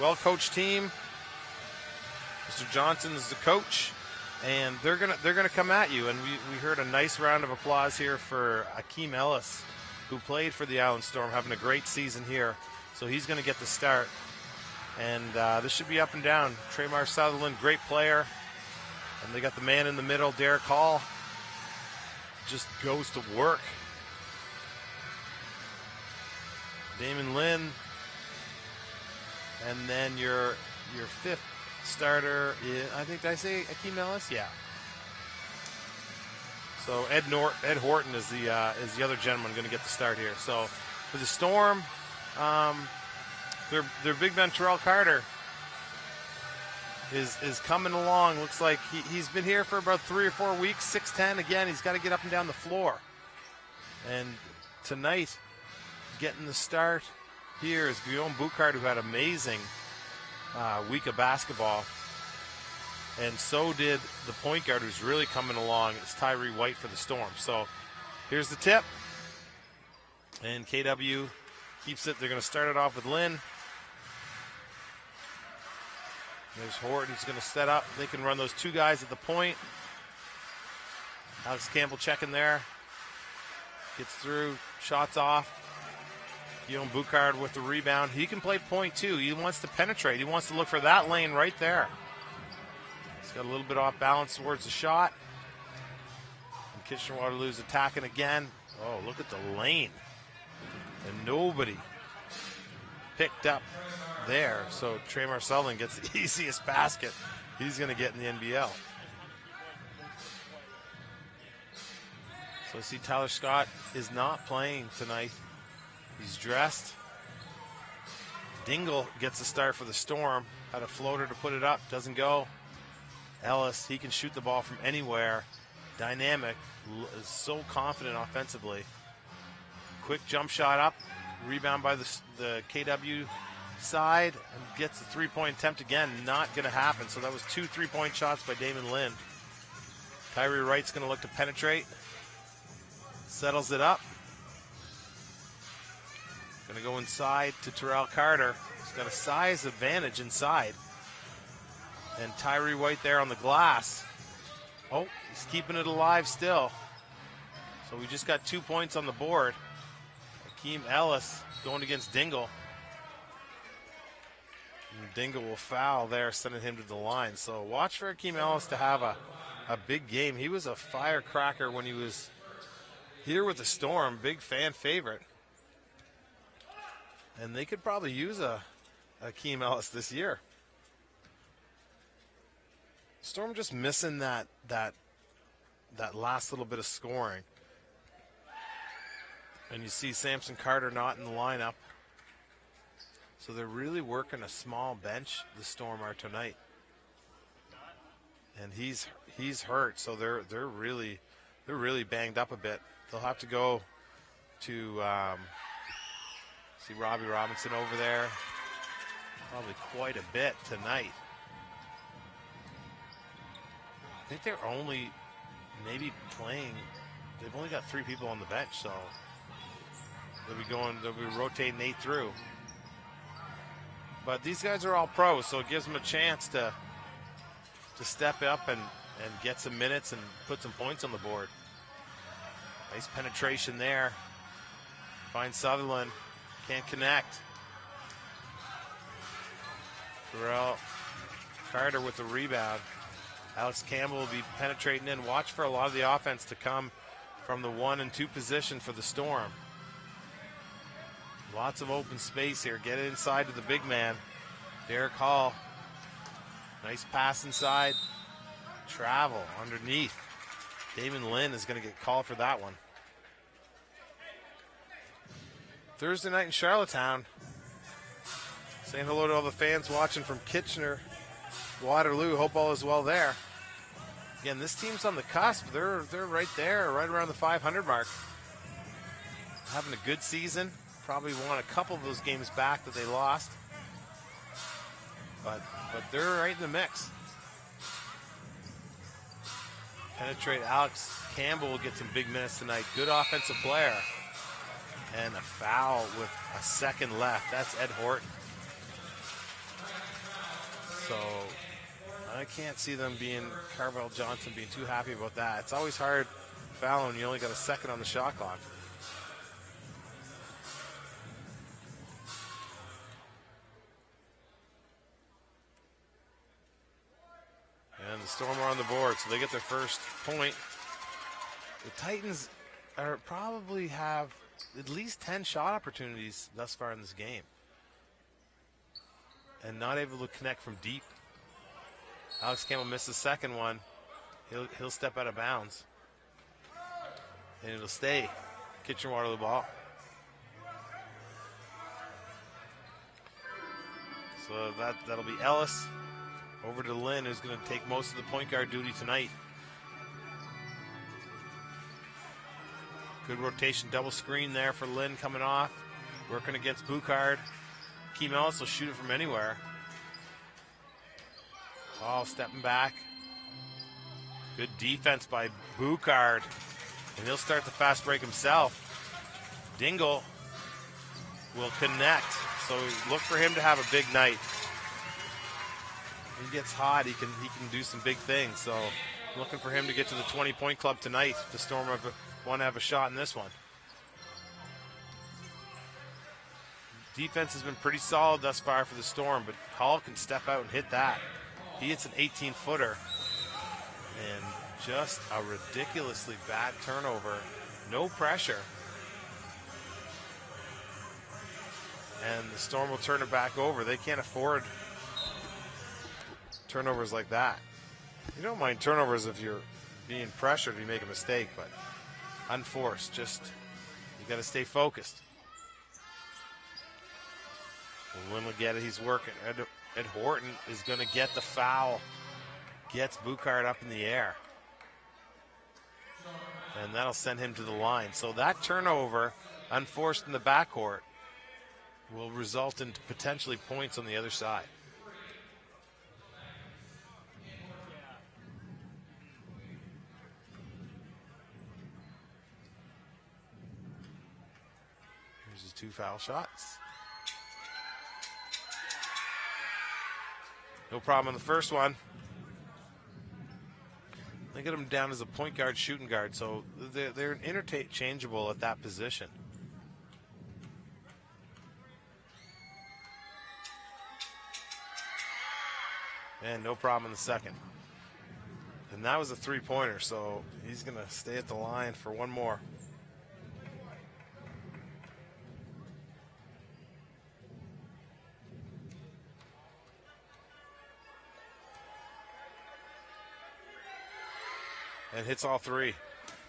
well-coached team. Mr. Johnson is the coach, and they're gonna come at you. And we heard a nice round of applause here for Akeem Ellis, who played for the Island Storm, having a great season here. So he's going to get the start. And this should be up and down. Tremar Sutherland, great player. And they got the man in the middle, Derek Hall. Just goes to work. Damon Lynn. And then your fifth starter is, I think, did I say Akeem Ellis? Yeah. So Ed Horton is the other gentleman going to get the start here. So for the Storm, their big man Terrell Carter is coming along. Looks like he's been here for about 3 or 4 weeks. 6'10". Again, he's got to get up and down the floor. And tonight, getting the start here is Guillaume Boucard, who had an amazing week of basketball. And so did the point guard, who's really coming along. It's Tyree White for the Storm. So here's the tip. And KW keeps it. They're going to start it off with Lynn. There's Horton. He's going to set up. They can run those two guys at the point. Alex Campbell checking there. Gets through. Shots off. Guillaume Boucard with the rebound. He can play point too. He wants to penetrate. He wants to look for that lane right there. He's got a little bit off balance towards the shot. And Kitchener-Waterloo's attacking again. Oh, look at the lane. And nobody picked up there. So Tremar Sutherland gets the easiest basket he's going to get in the NBL. So I see Tyler Scott is not playing tonight. He's dressed. Dingle gets a start for the Storm. Had a floater to put it up. Doesn't go. Ellis, he can shoot the ball from anywhere. Dynamic. Is so confident offensively. Quick jump shot up. Rebound by the KW side. And gets the three-point attempt again. Not going to happen. So that was 2 3-point shots by Damon Lynn. Tyree Wright's going to look to penetrate. Settles it up. Going to go inside to Terrell Carter. He's got a size advantage inside. And Tyree White there on the glass. Oh, he's keeping it alive still. So we just got 2 points on the board. Akeem Ellis going against Dingle. And Dingle will foul there, sending him to the line. So watch for Akeem Ellis to have a big game. He was a firecracker when he was here with the Storm. Big fan favorite. And they could probably use a Akeem Ellis this year. Storm just missing that last little bit of scoring. And you see Samson Carter not in the lineup. So they're really working a small bench, the Storm are tonight. And he's hurt, so they're really banged up a bit. They'll have to go to see Robbie Robinson over there. Probably quite a bit tonight. I think they're only maybe playing. They've only got 3 people on the bench, so they'll be rotating 8 through. But these guys are all pros, so it gives them a chance to step up and get some minutes and put some points on the board. Nice penetration there. Finds Sutherland. Can't connect. Terrell Carter with the rebound. Alex Campbell will be penetrating in. Watch for a lot of the offense to come from the 1 and 2 position for the Storm. Lots of open space here. Get it inside to the big man. Derek Hall. Nice pass inside. Travel underneath. Damon Lynn is going to get called for that one. Thursday night in Charlottetown. Saying hello to all the fans watching from Kitchener, Waterloo. Hope all is well there. Again, this team's on the cusp. They're right there, right around the 500 mark. Having a good season. Probably won a couple of those games back that they lost. But they're right in the mix. Penetrate. Alex Campbell will get some big minutes tonight. Good offensive player. And a foul with a second left. That's Ed Horton. So I can't see them Carvel Johnson being too happy about that. It's always hard fouling when you only got a second on the shot clock. And the Storm are on the board, so they get their first point. The Titans probably have at least 10 shot opportunities thus far in this game, and not able to connect from deep. Alex Campbell missed the second one. He'll step out of bounds, and it'll stay Kitchener-Waterloo ball. So that'll be Ellis over to Lynn, who's going to take most of the point guard duty tonight. Good rotation, double screen there for Lynn coming off. Working against Boucard. Keem Ellis will shoot it from anywhere. Ball stepping back. Good defense by Boucard. And he'll start the fast break himself. Dingle will connect. So look for him to have a big night. He gets hot, he can do some big things. So looking for him to get to the 20-point club tonight. The Storm want to have a shot in this one. Defense has been pretty solid thus far for the Storm, but Hall can step out and hit that. He hits an 18-footer. And just a ridiculously bad turnover. No pressure. And the Storm will turn it back over. They can't afford turnovers like that. You don't mind turnovers if you're being pressured, you make a mistake, but unforced, just you got to stay focused. Lynn will get it, he's working. Ed Horton is going to get the foul. Gets Boucard up in the air. And that'll send him to the line. So that turnover, unforced in the backcourt, will result in potentially points on the other side. Here's his 2 foul shots. No problem on the first one. They get him down as a point guard, shooting guard, so they're interchangeable at that position. And no problem in the second. And that was a 3-pointer, so he's going to stay at the line for one more. And hits all 3.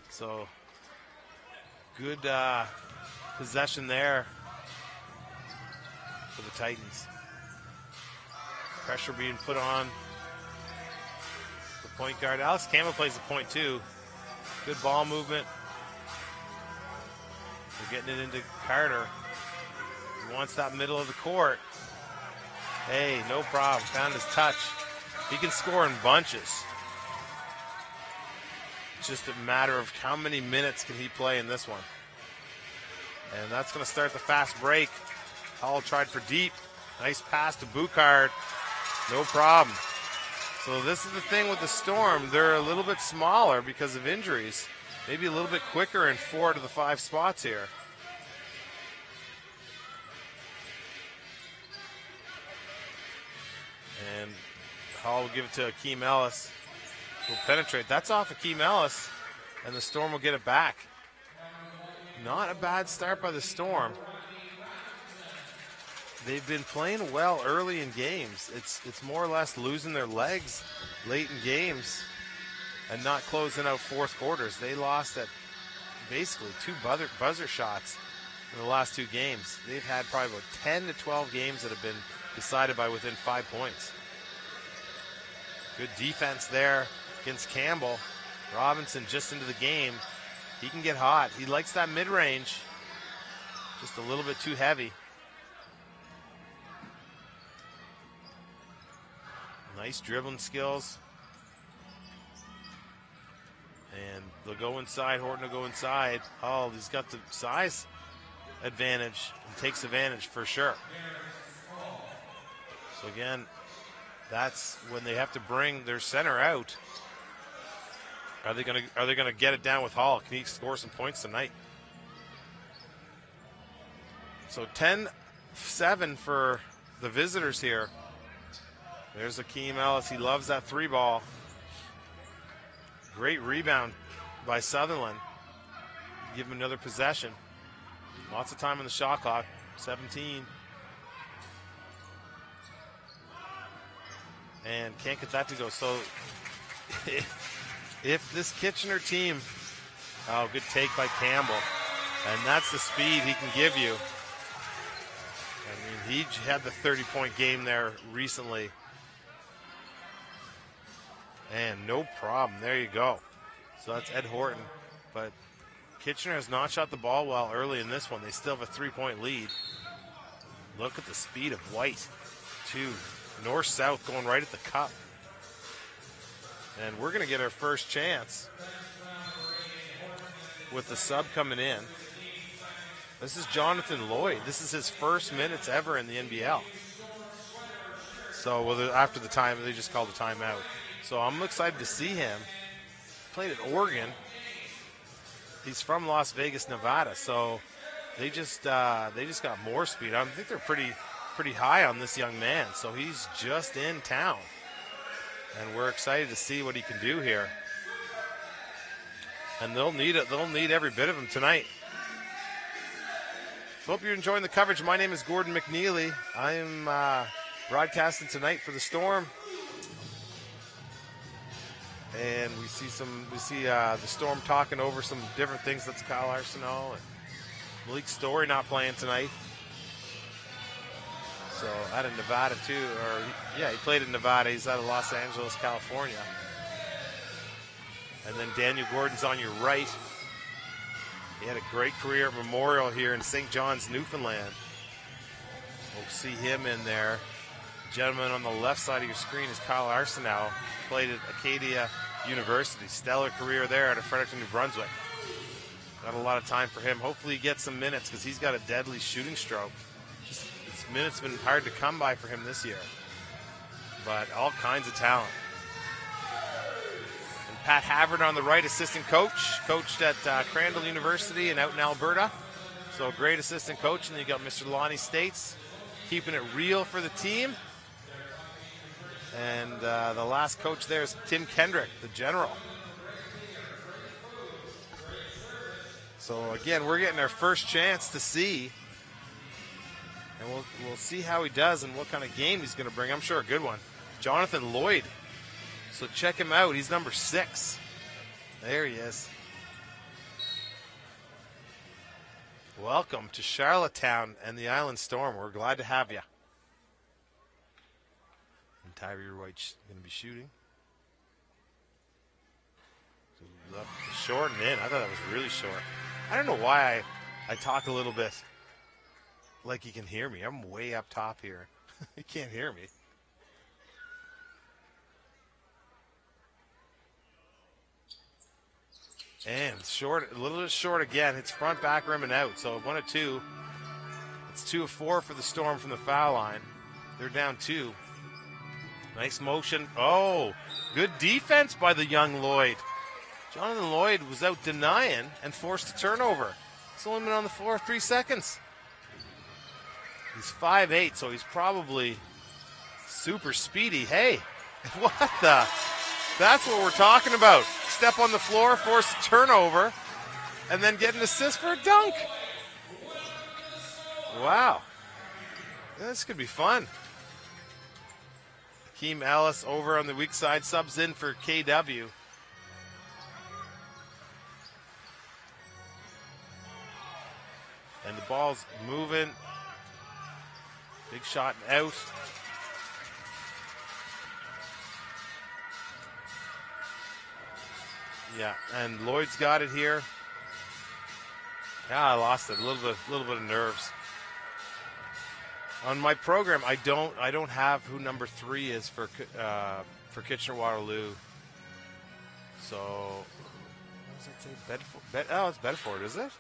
So good possession there for the Titans. Pressure being put on the point guard. Alex Campbell plays the point too. Good ball movement. They're getting it into Carter. He wants that middle of the court. Hey, no problem. Found his touch. He can score in bunches. It's just a matter of how many minutes can he play in this one. And that's going to start the fast break. Hall tried for deep. Nice pass to Boucard. No problem. So this is the thing with the Storm. They're a little bit smaller because of injuries. Maybe a little bit quicker in 4 to the 5 spots here. And Hall will give it to Akeem Ellis. Will penetrate. That's off Akeem Ellis, and the Storm will get it back. Not a bad start by the Storm. They've been playing well early in games. It's more or less losing their legs late in games and not closing out fourth quarters. They lost at basically 2 buzzer shots in the last 2 games. They've had probably about 10 to 12 games that have been decided by within 5 points. Good defense there against Campbell. Robinson just into the game. He can get hot. He likes that mid-range. Just a little bit too heavy. Nice dribbling skills. And they'll go inside. Horton will go inside. Oh, he's got the size advantage and takes advantage for sure. So again, that's when they have to bring their center out. Are they gonna get it down with Hall? Can he score some points tonight? So 10-7 for the visitors here. There's Akeem Ellis. He loves that 3-ball. Great rebound by Sutherland. Give him another possession. Lots of time on the shot clock. 17. And can't get that to go. So if this Kitchener team, oh, good take by Campbell. And that's the speed he can give you. I mean, he had the 30-point game there recently. And no problem. There you go. So that's Ed Horton. But Kitchener has not shot the ball well early in this one. They still have a 3-point lead. Look at the speed of White. Two. North-south going right at the cup. And we're going to get our first chance with the sub coming in. This is Jonathan Lloyd. This is his first minutes ever in the NBL. So after the time, they just called a timeout. So I'm excited to see him. Played at Oregon. He's from Las Vegas, Nevada. So they just got more speed. I think they're pretty high on this young man. So he's just in town. And we're excited to see what he can do here. And they'll need it. They'll need every bit of him tonight. So hope you're enjoying the coverage. My name is Gordon McNeely. I am broadcasting tonight for the Storm. And we see the Storm talking over some different things. That's Kyle Arsenault and Malik Story not playing tonight. So out of Nevada too, he played in Nevada. He's out of Los Angeles, California. And then Daniel Gordon's on your right. He had a great career at Memorial here in St. John's, Newfoundland. We'll see him in there. Gentleman on the left side of your screen is Kyle Arsenault. Played at Acadia University. Stellar career there out of Fredericton, New Brunswick. Got a lot of time for him. Hopefully he gets some minutes because he's got a deadly shooting stroke. His minutes have been hard to come by for him this year. But all kinds of talent. And Pat Havard on the right, assistant coach. Coached at Crandall University and out in Alberta. So great assistant coach. And then you got Mr. Lonnie States keeping it real for the team. And the last coach there is Tim Kendrick, the general. So again, we're getting our first chance to see. And we'll see how he does and what kind of game he's going to bring. I'm sure a good one. Jonathan Lloyd. So check him out. He's number 6. There he is. Welcome to Charlottetown and the Island Storm. We're glad to have you. And Tyree White's going to be shooting. Short and in. I thought that was really short. I don't know why I talk a little bit like you can hear me. I'm way up top here. You can't hear me. And short, a little bit short again. It's front, back, rim, and out. So 1 of 2. It's 2 of 4 for the Storm from the foul line. They're down 2. Nice motion. Oh, good defense by the young Lloyd. Jonathan Lloyd was out denying and forced a turnover. He's only been on the floor 3 seconds. He's 5'8", so he's probably super speedy. Hey, what the? That's what we're talking about. Step on the floor, force a turnover, and then get an assist for a dunk. Wow. This could be fun. Akeem Ellis over on the weak side, subs in for KW. And the ball's moving. Big shot out. Yeah, and Lloyd's got it here. I lost it. A little bit of nerves. On my program, I don't have who number 3 is for Kitchener-Waterloo. So, what does that say? Bedford. Oh, it's Bedford, is it?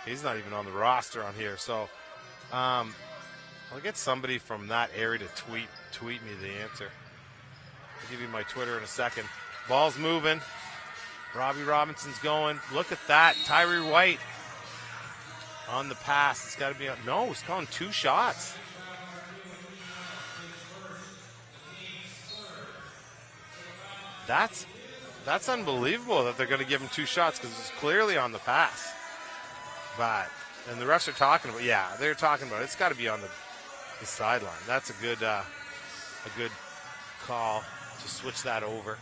He's not even on the roster on here. So, I'll get somebody from that area to tweet me the answer. I'll give you my Twitter in a second. Ball's moving. Robbie Robinson's going. Look at that. Tyree White on the pass. It's got to be. No, he's calling 2 shots. That's unbelievable that they're going to give him 2 shots because it's clearly on the pass. And the refs are talking about. Yeah, they're talking about it. It's got to be on the sideline. That's a good call to switch that over.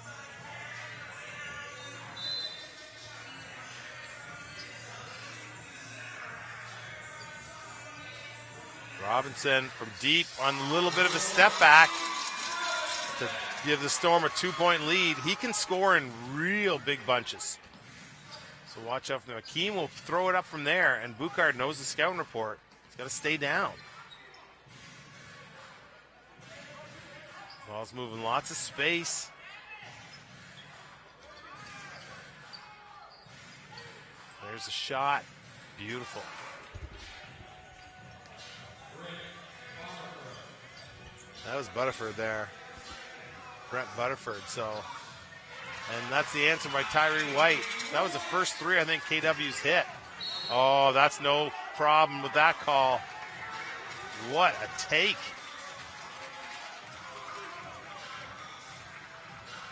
Robinson from deep on a little bit of a step back to give the Storm a 2-point lead. He can score in real big bunches. So watch out for him. Akeem will throw it up from there, and Boucard knows the scouting report. He's got to stay down. Ball's moving, lots of space. There's a shot. Beautiful. That was Butterford there. Brent Butterford. And that's the answer by Tyree White. That was the first 3 I think KW's hit. Oh, that's no problem with that call. What a take.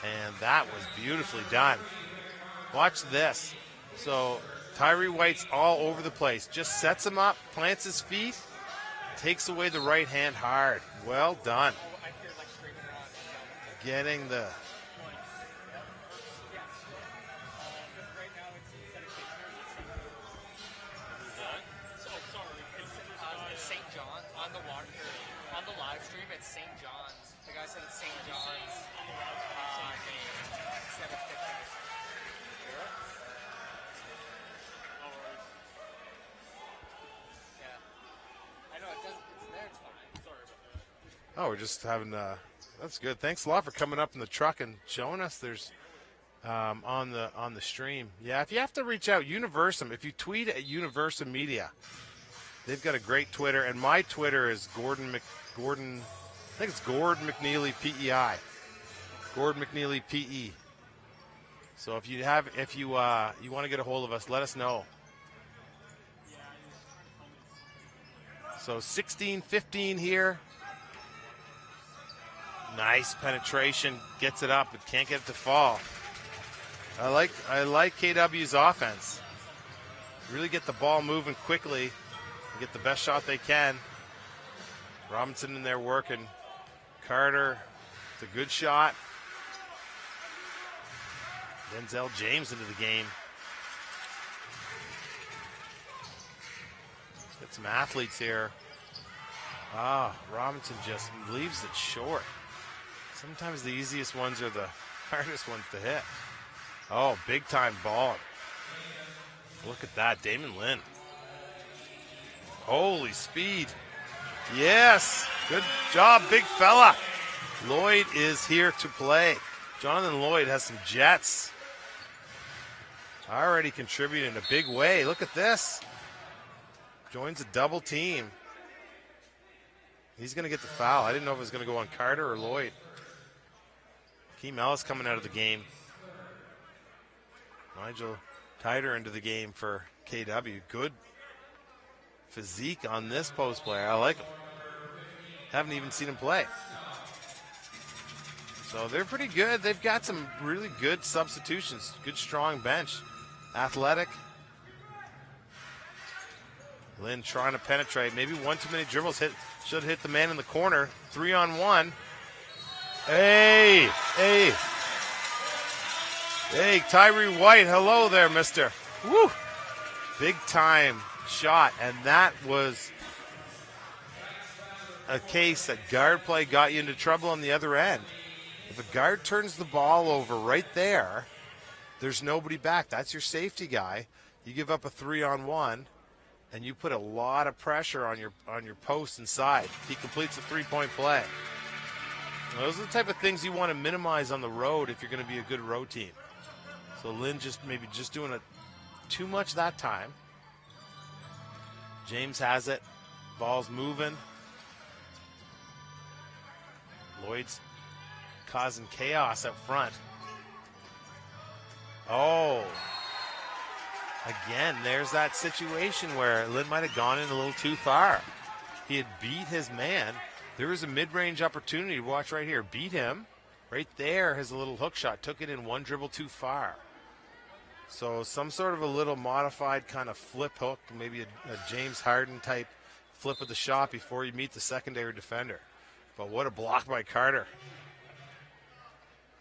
And that was beautifully done. Watch this. So Tyree White's all over the place. Just sets him up, plants his feet, takes away the right hand hard. Well done. Getting the... St. John's on the water, on the live stream. It's St. John's. The guy said it's St. John's. Instead of 50. Yeah. I know it does. It's there. It's fine. Sorry about that. Oh, we're just having that's good. Thanks a lot for coming up in the truck and showing us. There's on the stream. Yeah, if you have to reach out, Universum. If you tweet at Universum Media, they've got a great Twitter, and my Twitter is Gordon. I think it's Gordon McNeely PEI. Gordon McNeely PE. So if you want to get a hold of us, let us know. So 16-15 here. Nice penetration, gets it up, but can't get it to fall. I like KW's offense. Really get the ball moving quickly and get the best shot they can. Robinson in there working. Carter, it's a good shot. Denzel James into the game. Let's get some athletes here. Robinson just leaves it short. Sometimes the easiest ones are the hardest ones to hit. Oh, big time ball. Look at that, Damon Lynn. Holy speed. Yes, good job, big fella. Lloyd is here to play. Jonathan Lloyd has some jets. Already contributing in a big way. Look at this. Joins a double team. He's going to get the foul. I didn't know if it was going to go on Carter or Lloyd. Keem Ellis coming out of the game. Nigel Tider into the game for KW. Good physique on this post player. I like him. Haven't even seen him play. So they're pretty good. They've got some really good substitutions. Good, strong bench. Athletic. Lynn trying to penetrate. Maybe one too many dribbles. Should hit the man in the corner. 3-on-1. Hey, Tyree White. Hello there, mister. Woo! Big time shot. And that was a case that guard play got you into trouble on the other end. If a guard turns the ball over right there, there's nobody back. That's your safety guy. You give up a 3-on-1, and you put a lot of pressure on your post inside. He completes a 3-point play. Those are the type of things you want to minimize on the road if you're going to be a good road team. So Lynn maybe doing it too much that time. James has it. Ball's moving. Lloyd's causing chaos up front. Oh. Again, there's that situation where Lynn might have gone in a little too far. He had beat his man. There was a mid-range opportunity. Watch right here. Beat him. Right there, his little hook shot. Took it in one dribble too far. So some sort of a little modified kind of flip hook, maybe a James Harden type flip of the shot before you meet the secondary defender. But what a block by Carter.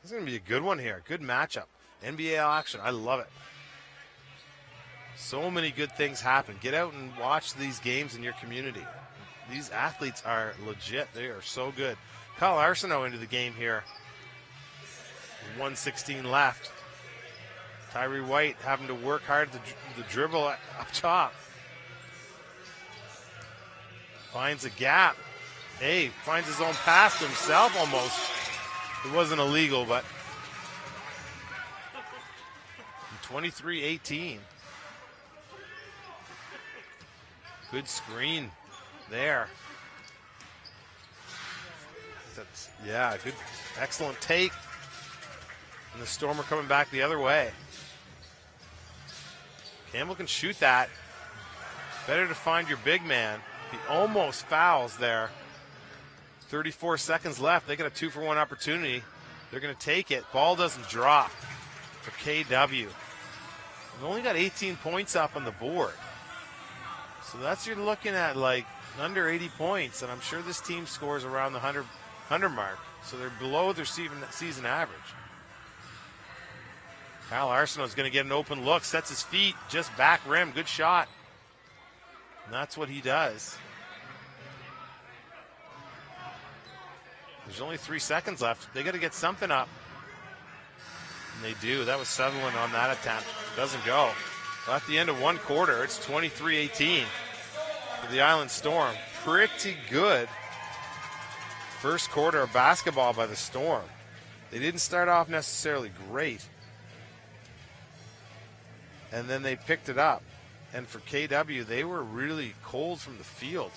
This is going to be a good one here. Good matchup. NBA action. I love it. So many good things happen. Get out and watch these games in your community. These athletes are legit. They are so good. Kyle Arsenault into the game here. 1:16 left. Tyree White having to work hard at the dribble up top. Finds a gap. Hey, finds his own pass to himself almost. It wasn't illegal, but 23-18. Good screen there. Good, excellent take. And the Storm are coming back the other way. Campbell can shoot that. Better to find your big man. He almost fouls there. 34 seconds left. They got a 2-for-1 opportunity. They're going to take it. Ball doesn't drop for KW. They've only got 18 points up on the board. So that's, you're looking at like under 80 points, and I'm sure this team scores around the 100 mark. So they're below their season average. Kyle Arsenault is going to get an open look, sets his feet, just back rim, good shot. And that's what he does. There's only 3 seconds left. They got to get something up. And they do. That was Sutherland on that attempt. Doesn't go. Well, at the end of one quarter, it's 23-18 for the Island Storm. Pretty good first quarter of basketball by the Storm. They didn't start off necessarily great. And then they picked it up. And for KW, they were really cold from the field.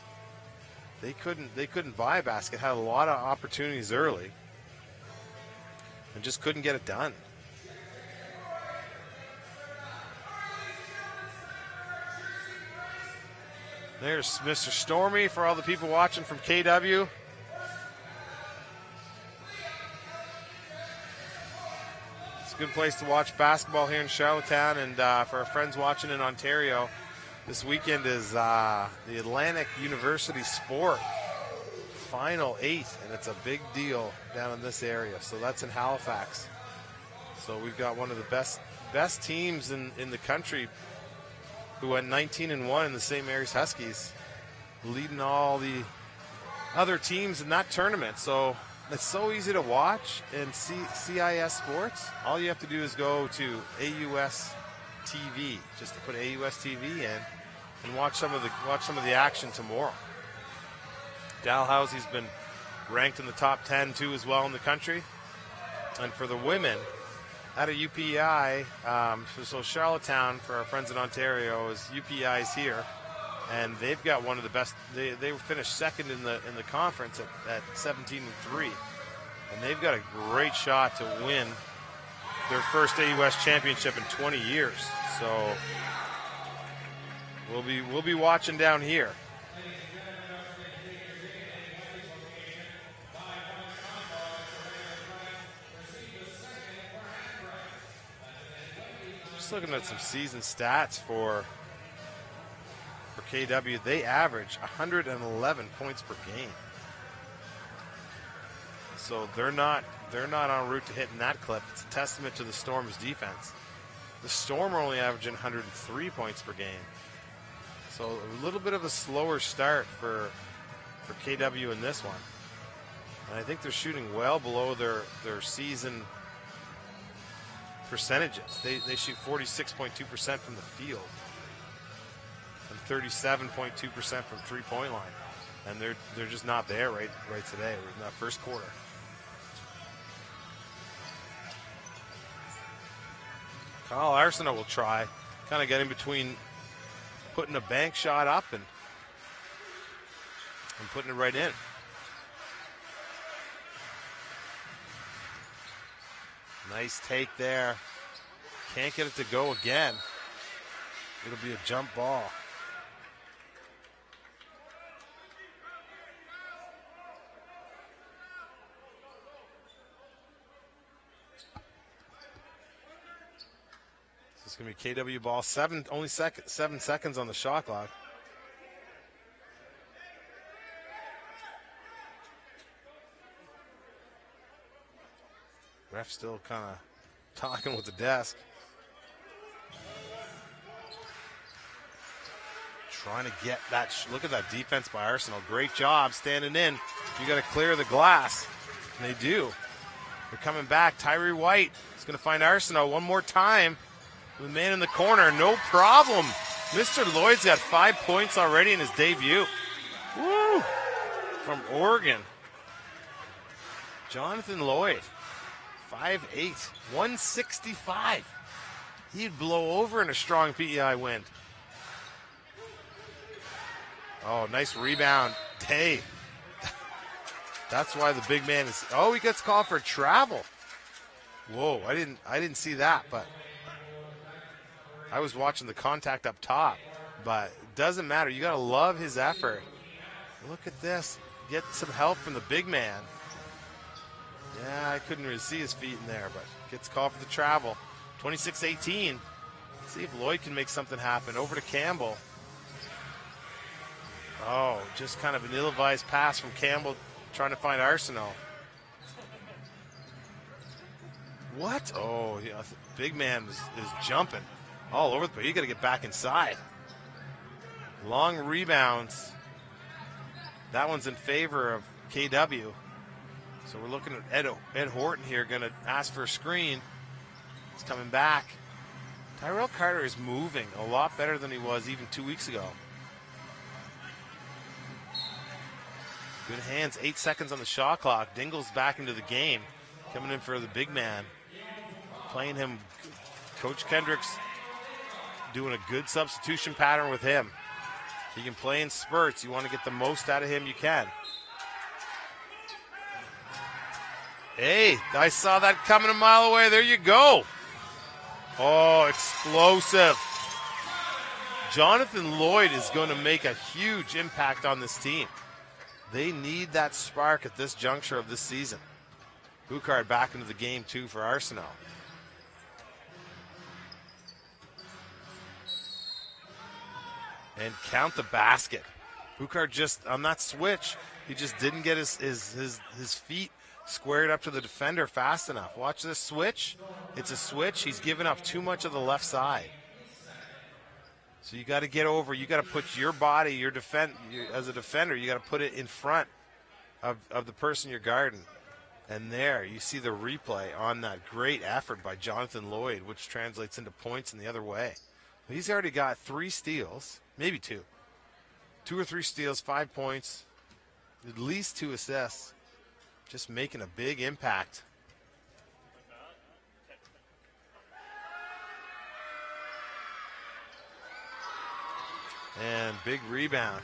They couldn't buy a basket, had a lot of opportunities early, and just couldn't get it done. There's Mr. Stormy for all the people watching from KW. It's a good place to watch basketball here in Charlottetown, and for our friends watching in Ontario, this weekend is the Atlantic University Sport Final 8, and it's a big deal down in this area. So that's in Halifax. So we've got one of the best teams in the country who went 19-1 in the St. Mary's Huskies, leading all the other teams in that tournament. So it's so easy to watch in CIS Sports. All you have to do is go to AUS TV, just to put AUS TV in, and watch some of the action tomorrow. Dalhousie's been ranked in the top 10 too as well in the country. And for the women, out of UPI, so Charlottetown, for our friends in Ontario, is UPI's here, and they've got one of the best. They finished second in the conference at 17-3, and they've got a great shot to win their first AUS championship in 20 years. So we'll be watching down here. Just looking at some season stats for KW, they average 111 points per game. So they're not en route to hitting that clip. It's a testament to the Storm's defense. The Storm are only averaging 103 points per game. So a little bit of a slower start for KW in this one. And I think they're shooting well below their season percentages. They shoot 46.2% from the field and 37.2% from three-point line. And they're just not there right today in that first quarter. Kyle Arsenault will try, kind of getting between putting a bank shot up and putting it right in. Nice take there. Can't get it to go again. It'll be a jump ball. So it's going to be KW ball. 7 seconds on the shot clock. Ref still kind of talking with the desk. Trying to get that. Look at that defense by Arsenal. Great job standing in. You got to clear the glass. And they do. They're coming back. Tyree White is going to find Arsenal one more time. The man in the corner. No problem. Mr. Lloyd's got 5 points already in his debut. Woo! From Oregon. Jonathan Lloyd. 5'8", 165. He'd blow over in a strong PEI wind. Oh, nice rebound. Hey, that's why the big man is. Oh, he gets called for travel. Whoa, I didn't see that, but I was watching the contact up top. But it doesn't matter. You gotta love his effort. Look at this. Get some help from the big man. Yeah, I couldn't really see his feet in there, but gets called for the travel. 26-18. Let's see if Lloyd can make something happen. Over to Campbell. Oh, just kind of an ill-advised pass from Campbell trying to find Arsenault. What? Oh, yeah, big man is jumping all over the place. You got to get back inside. Long rebounds. That one's in favor of KW. So we're looking at Ed Horton here, going to ask for a screen. He's coming back. Tyrell Carter is moving a lot better than he was even 2 weeks ago. Good hands, 8 seconds on the shot clock. Dingle's back into the game, coming in for the big man. Playing him, Coach Kendricks doing a good substitution pattern with him. He can play in spurts. You want to get the most out of him, you can. Hey, I saw that coming a mile away. There you go. Oh, explosive. Jonathan Lloyd is going to make a huge impact on this team. They need that spark at this juncture of this season. Boucard back into the game, too, for Arsenal. And count the basket. Boucard just, on that switch, he just didn't get his feet squared up to the defender fast enough. Watch this switch. It's a switch. He's given up too much of the left side. So you got to get over. You got to put your body, as a defender, you got to put it in front of the person you're guarding. And there, you see the replay on that great effort by Jonathan Lloyd, which translates into points in the other way. He's already got 3 steals, maybe 2. 2 or 3 steals, 5 points, at least 2 assists. Just making a big impact. And big rebound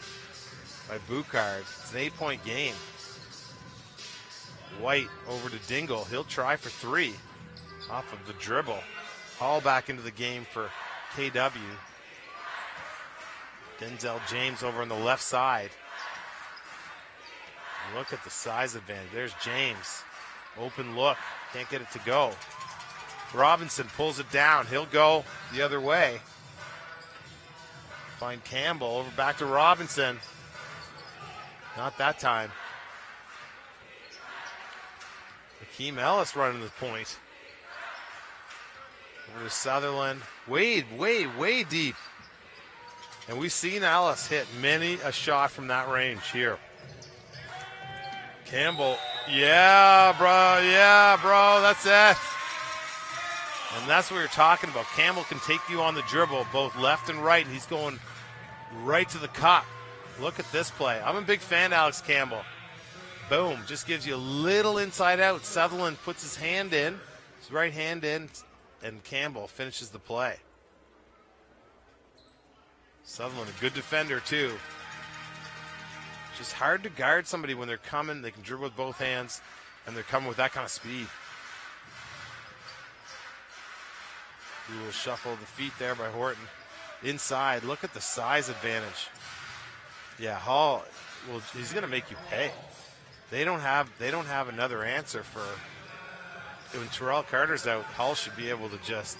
by Boucard. It's an 8-point game. White over to Dingle. He'll try for 3 off of the dribble. Hall back into the game for KW. Denzel James over on the left side. Look at the size advantage. There's James. Open look. Can't get it to go. Robinson pulls it down. He'll go the other way. Find Campbell. Over back to Robinson. Not that time. Hakeem Ellis running the point. Over to Sutherland. Way deep. And we've seen Ellis hit many a shot from that range here. Campbell, yeah, bro, that's it. And that's what you're talking about. Campbell can take you on the dribble, both left and right, and he's going right to the cup. Look at this play. I'm a big fan of Alex Campbell. Boom, just gives you a little inside out. Sutherland puts his hand in, his right hand in, and Campbell finishes the play. Sutherland, a good defender too. Just hard to guard somebody when they're coming. They can dribble with both hands, and they're coming with that kind of speed. A little shuffle of the feet there by Horton. Inside, look at the size advantage. Yeah, Hall, well, he's going to make you pay. They don't have another answer for when Terrell Carter's out. Hall should be able to just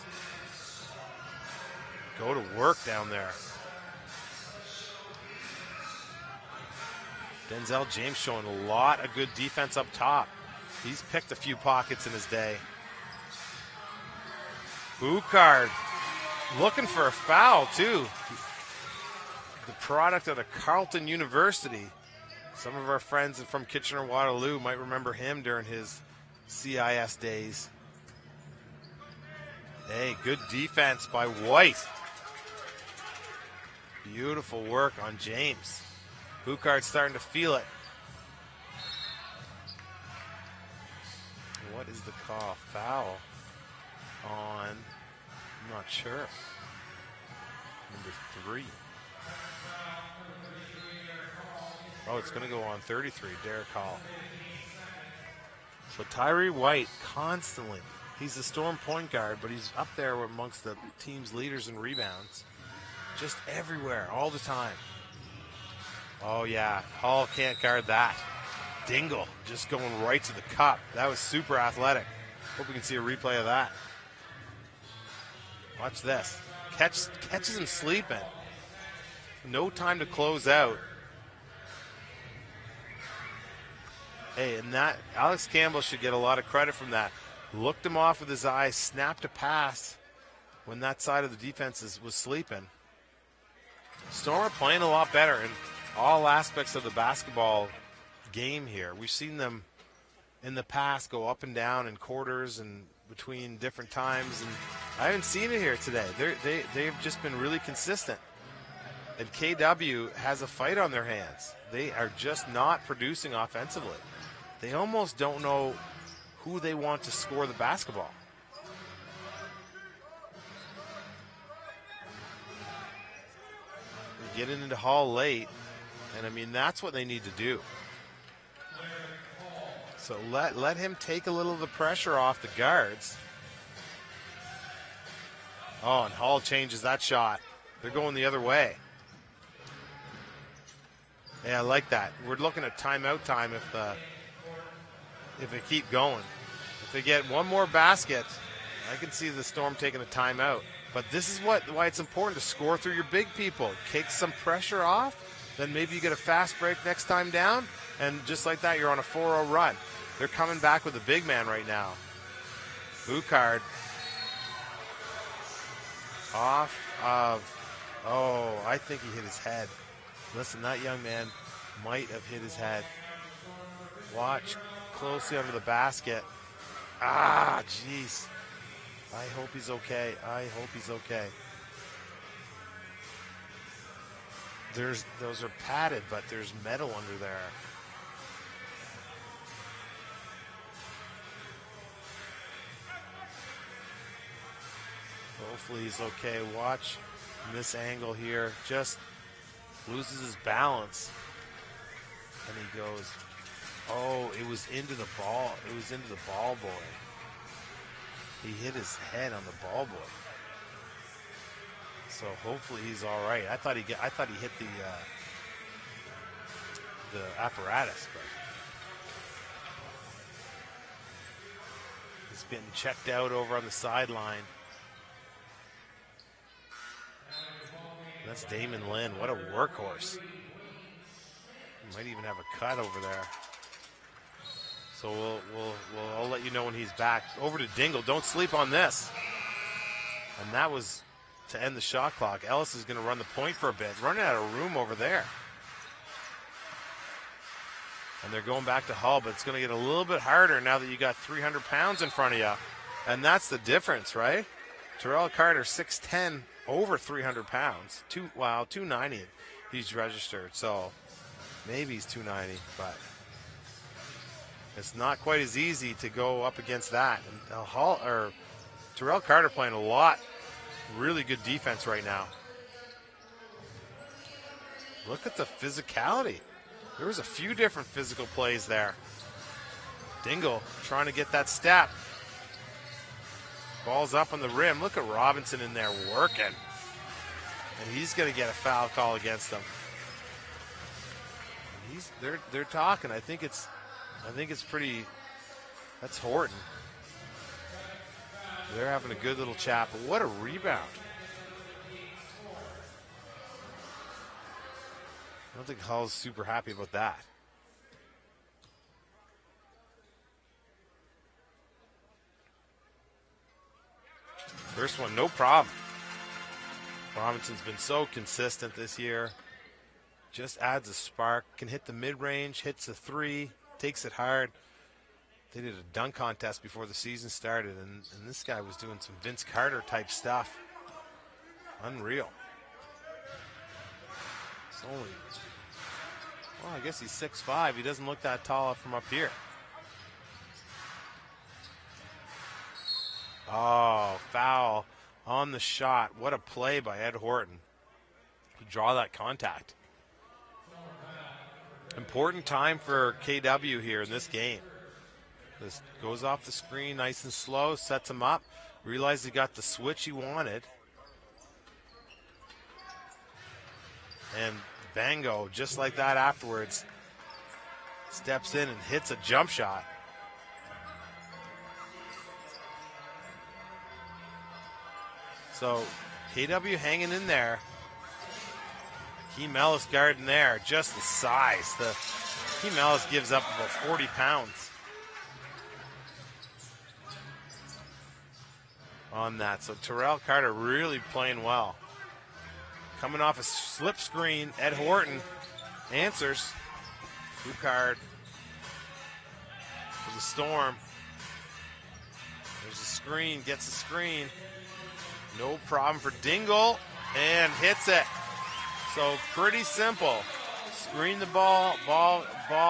go to work down there. Denzel James showing a lot of good defense up top. He's picked a few pockets in his day. Boucard looking for a foul, too. The product of the Carleton University. Some of our friends from Kitchener-Waterloo might remember him during his CIS days. Hey, good defense by White. Beautiful work on James. Boucard's starting to feel it. What is the call? Foul on, I'm not sure. Number 3. Oh, it's going to go on 33, Derek Hall. So Tyree White constantly, he's the Storm point guard, but he's up there amongst the team's leaders in rebounds. Just everywhere, all the time. Oh, yeah, Hall can't guard that. Dingle just going right to the cup. That was super athletic. Hope we can see a replay of that. Watch this. Catches him sleeping. No time to close out. Hey, and that Alex Campbell should get a lot of credit from that. Looked him off with his eyes, snapped a pass when that side of the defense was sleeping. Storm are playing a lot better in all aspects of the basketball game here. We've seen them in the past go up and down in quarters and between different times, and I haven't seen it here today. They've just been really consistent. And KW has a fight on their hands. They are just not producing offensively. They almost don't know who they want to score the basketball. They're getting into Hall late, and I mean, that's what they need to do. So let him take a little of the pressure off the guards. Oh, and Hall changes that shot. They're going the other way. Yeah, I like that. We're looking at timeout time if they keep going. If they get one more basket, I can see the Storm taking a timeout. But this is why it's important to score through your big people. Take some pressure off, then maybe you get a fast break next time down, and just like that, you're on a 4-0 run. They're coming back with a big man right now. Boucard off of, oh, I think he hit his head. Listen, that young man might have hit his head. Watch closely under the basket. Ah, jeez. I hope he's okay. I hope he's okay. Those are padded, but there's metal under there. Hopefully he's okay. Watch from this angle here. Just loses his balance. And he goes, oh, it was into the ball. It was into the ball boy. He hit his head on the ball boy. So hopefully he's all right. I thought he hit the apparatus, but he's been checked out over on the sideline. That's Damon Lynn. What a workhorse. He might even have a cut over there. So I'll let you know when he's back. Over to Dingle. Don't sleep on this. And that was to end the shot clock. Ellis is going to run the point for a bit. Running out of room over there. And they're going back to Hull, but it's going to get a little bit harder now that you got 300 pounds in front of you. And that's the difference, right? Terrell Carter, 6'10", over 300 pounds. 290 he's registered. So maybe he's 290, but it's not quite as easy to go up against that. And Terrell Carter playing a lot, really good defense right now. Look at the physicality. There was a few different physical plays there. Dingle trying to get that step. Ball's up on the rim. Look at Robinson in there working. And he's going to get a foul call against them. They're talking. I think it's pretty. That's Horton. They're having a good little chat. But what a rebound! I don't think Hull's super happy about that. First one, no problem. Robinson's been so consistent this year. Just adds a spark. Can hit the mid-range, hits a three, takes it hard. They did a dunk contest before the season started, and this guy was doing some Vince Carter type stuff. Unreal. It's only, well, I guess he's 6'5". He doesn't look that tall from up here. Oh, foul on the shot. What a play by Ed Horton to draw that contact. Important time for KW here in this game. This goes off the screen nice and slow, sets him up. Realized he got the switch he wanted. And Bango, just like that afterwards, steps in and hits a jump shot. So KW hanging in there. Hakeem Ellis guarding there, just the size. Hakeem Ellis gives up about 40 pounds on that. So Terrell Carter really playing well. Coming off a slip screen, Ed Horton answers. Boucard for the Storm. There's a screen, gets a screen. No problem for Dingle, and hits it. So pretty simple. Screen the ball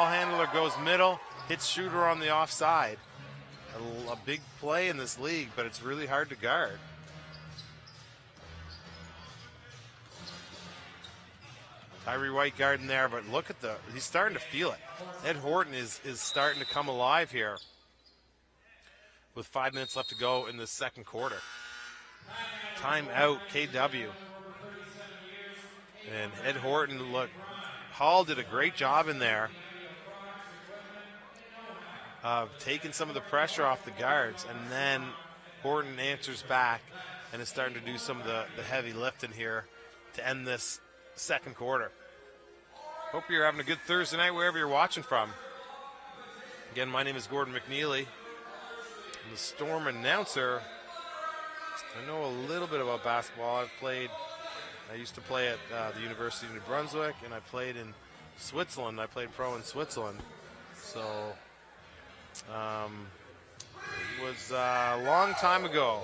handler goes middle, hits shooter on the offside. A big play in this league, but it's really hard to guard. Tyree White guarding there, but look at he's starting to feel it. Ed Horton is starting to come alive here with 5 minutes left to go in the second quarter. Timeout, KW. And Ed Horton, look, Hall did a great job in there of taking some of the pressure off the guards, and then Horton answers back and is starting to do some of the heavy lifting here to end this second quarter. Hope you're having a good Thursday night wherever you're watching from. Again, my name is Gordon McNeely. I'm the Storm announcer. I know a little bit about basketball. I used to play at the University of New Brunswick, and I played in Switzerland. I played pro in Switzerland. So it was a long time ago.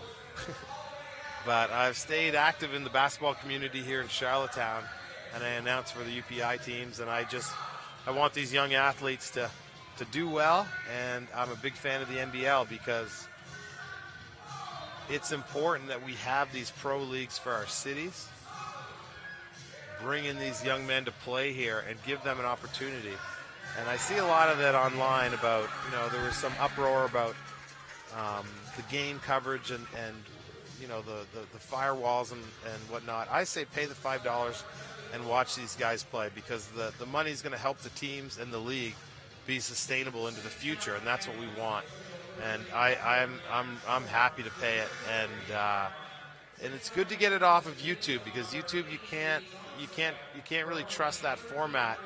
But I've stayed active in the basketball community here in Charlottetown, and I announce for the UPI teams, and I want these young athletes to do well, and I'm a big fan of the NBL because it's important that we have these pro leagues for our cities, bring in these young men to play here and give them an opportunity. And I see a lot of that online about, there was some uproar about the game coverage and the firewalls and whatnot. I say pay the $5 and watch these guys play, because the money is going to help the teams and the league be sustainable into the future, and that's what we want. And I'm happy to pay it, and it's good to get it off of YouTube, because YouTube you can't really trust that format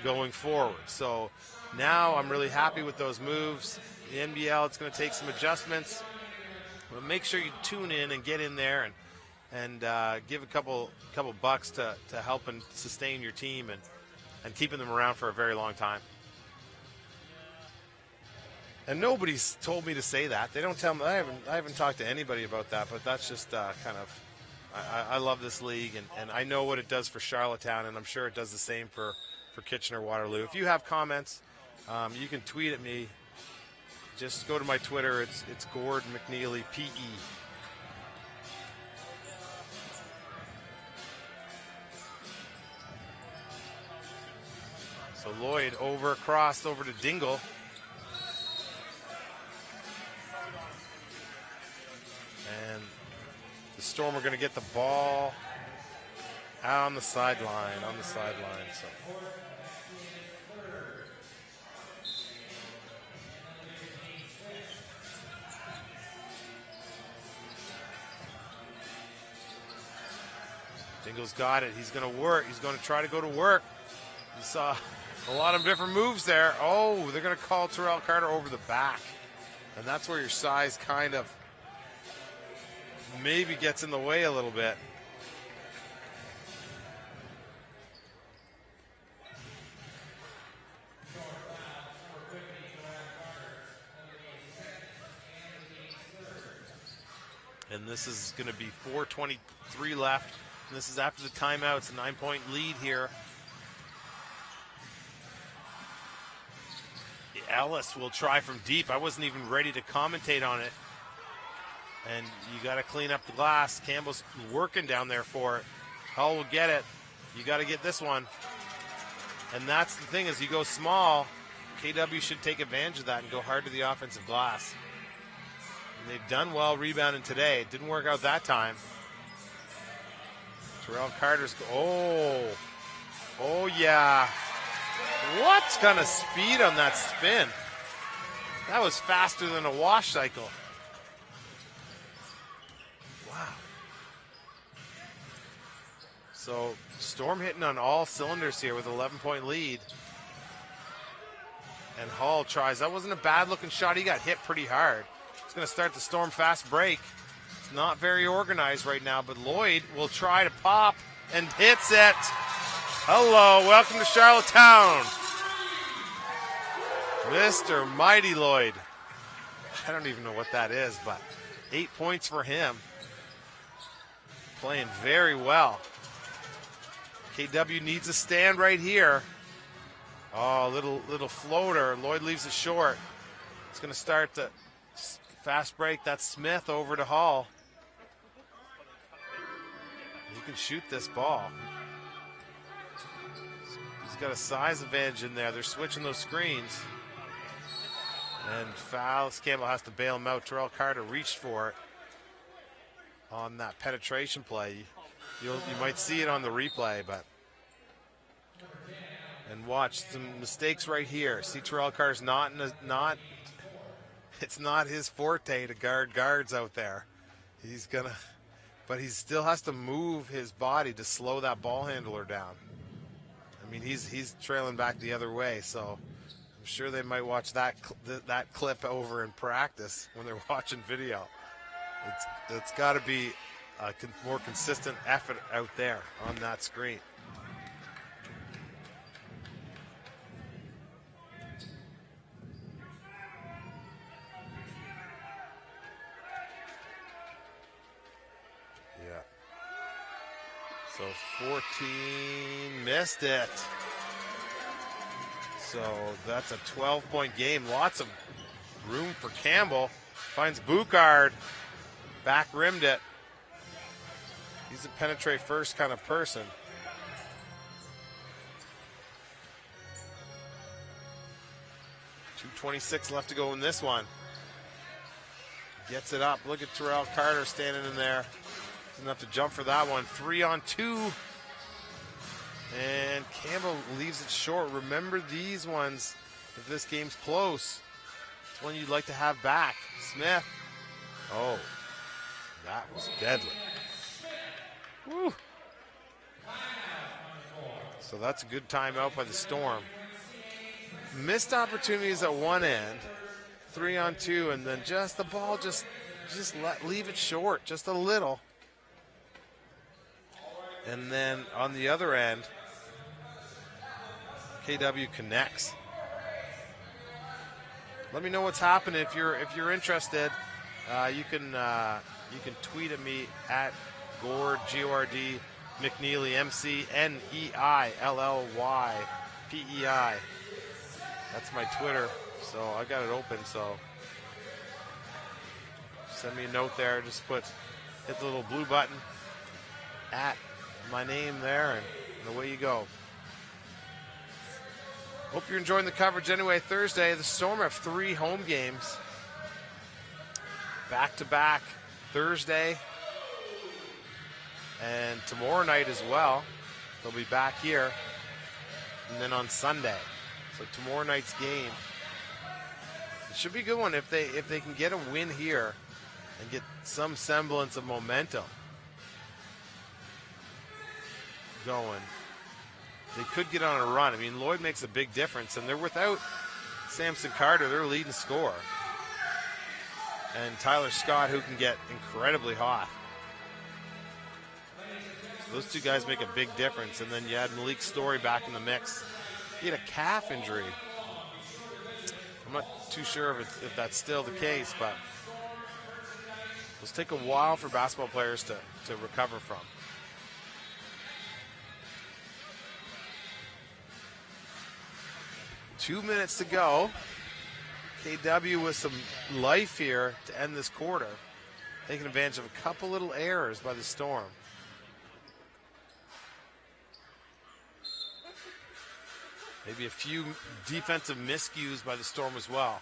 going forward. So now I'm really happy with those moves. The NBL, it's going to take some adjustments, but make sure you tune in and get in there and give a couple bucks to help and sustain your team and keeping them around for a very long time. And nobody's told me to say that. They don't tell me. I haven't talked to anybody about that, but that's just I love this league, and I know what it does for Charlottetown, and I'm sure it does the same for Kitchener-Waterloo. If you have comments, you can tweet at me. Just go to my Twitter. It's Gordon McNeely, PE. So Lloyd crossed over to Dingle. And the Storm are going to get the ball out on the sideline, So. Dingle's got it. He's going to work. He's going to try to go to work. You saw a lot of different moves there. Oh, they're going to call Terrell Carter over the back. And that's where your size kind of maybe gets in the way a little bit. And this is going to be 4:23 left. And this is after the timeout. It's a 9-point lead here. Ellis will try from deep. I wasn't even ready to commentate on it. And you got to clean up the glass. Campbell's working down there for it. Hull will get it. You got to get this one. And that's the thing, is you go small, KW should take advantage of that and go hard to the offensive glass. And they've done well rebounding today. It didn't work out that time. Terrell Carter's, oh yeah. What kind of speed on that spin? That was faster than a wash cycle. Wow. So Storm hitting on all cylinders here with an 11-point lead. And Hull tries. That wasn't a bad looking shot. He got hit pretty hard. It's going to start the Storm fast break. It's not very organized right now, but Lloyd will try to pop and hits it. Hello, welcome to Charlottetown, Mr. Mighty Lloyd. I don't even know what that is, but 8 points for him. Playing very well. KW needs a stand right here. Oh, little floater. Lloyd leaves it short. It's going to start the fast break. That's Smith over to Hull. He can shoot this ball. He's got a size advantage in there. They're switching those screens. And fouls. Campbell has to bail him out. Terrell Carter reached for it on that penetration play. You might see it on the replay, but. And watch some mistakes right here. See, Terrell Carter's it's not his forte to guard guards out there. But he still has to move his body to slow that ball handler down. I mean, he's trailing back the other way, so I'm sure they might watch that clip over in practice when they're watching video. It's got to be a more consistent effort out there on that screen. Yeah. So 14 missed it. So that's a 12-point game. Lots of room for Campbell. Finds Boucard. Back rimmed it. He's a penetrate first kind of person. .226 left to go in this one. Gets it up. Look at Terrell Carter standing in there. Doesn't have to jump for that one. 3-on-2. And Campbell leaves it short. Remember these ones. If this game's close, it's one you'd like to have back. Smith. Oh, that was deadly. Woo. So that's a good timeout by the Storm. Missed opportunities at one end. 3-on-2, and then just the ball, just leave it short, just a little. And then on the other end, KW connects. Let me know what's happening if you're interested. You can tweet at me at Gord Gord McNeely McNeillyPei. That's my Twitter. So I got it open. So send me a note there. Just hit the little blue button at my name there, and away you go. Hope you're enjoying the coverage anyway. Thursday, the Storm have 3 home games. Back-to-back Thursday, and tomorrow night as well. They'll be back here, and then on Sunday. So tomorrow night's game, it should be a good one if they can get a win here and get some semblance of momentum going. They could get on a run. I mean, Lloyd makes a big difference, and they're without Samson Carter, their leading scorer, and Tyler Scott, who can get incredibly hot. So those two guys make a big difference, and then you had Malik Story back in the mix. He had a calf injury. I'm not too sure if that's still the case, but it'll take a while for basketball players to recover from. Two minutes to go. KW with some life here to end this quarter, taking advantage of a couple little errors by the Storm. Maybe a few defensive miscues by the Storm as well.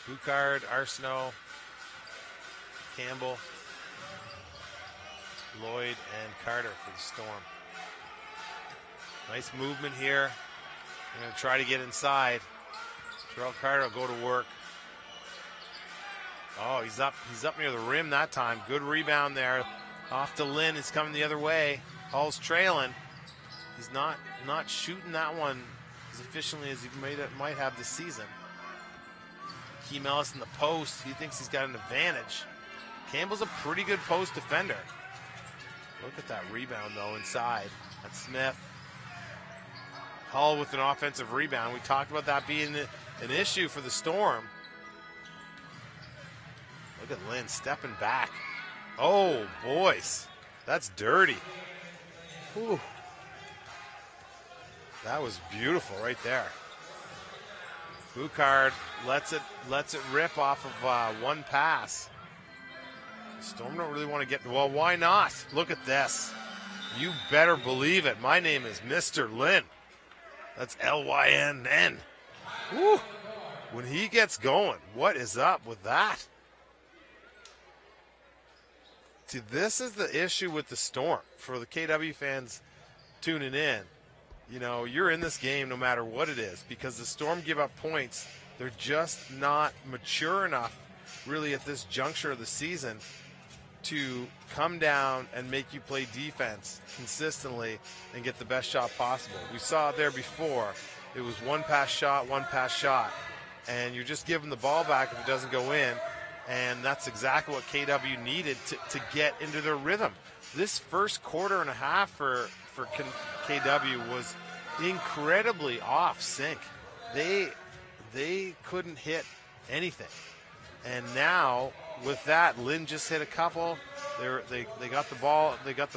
Boucard, Arsenault, Campbell, Lloyd, and Carter for the Storm. Nice movement here. I'm going to try to get inside. Terrell Carter will go to work. Oh, he's up near the rim that time. Good rebound there. Off to Lynn. It's coming the other way. Hall's trailing. He's not shooting that one as efficiently as he might have this season. Keem Ellis in the post. He thinks he's got an advantage. Campbell's a pretty good post defender. Look at that rebound, though, inside. That's Smith. Hall with an offensive rebound. We talked about that being an issue for the Storm. Look at Lynn stepping back. Oh, boys. That's dirty. Whew. That was beautiful right there. Boucard lets it rip off of one pass. The Storm don't really want to get, well, why not? Look at this. You better believe it. My name is Mr. Lynn. That's L-Y-N-N. Woo! When he gets going, what is up with that? See, this is the issue with the Storm. For the KW fans tuning in, you know, you're in this game no matter what it is, because the Storm give up points. They're just not mature enough, really, at this juncture of the season to come down and make you play defense consistently and get the best shot possible. We saw it there before. It was one pass shot, and you're just giving the ball back if it doesn't go in, and that's exactly what KW needed to get into their rhythm. This first quarter and a half for KW was incredibly off sync. They couldn't hit anything. And now with that, Lynn just hit a couple. They got the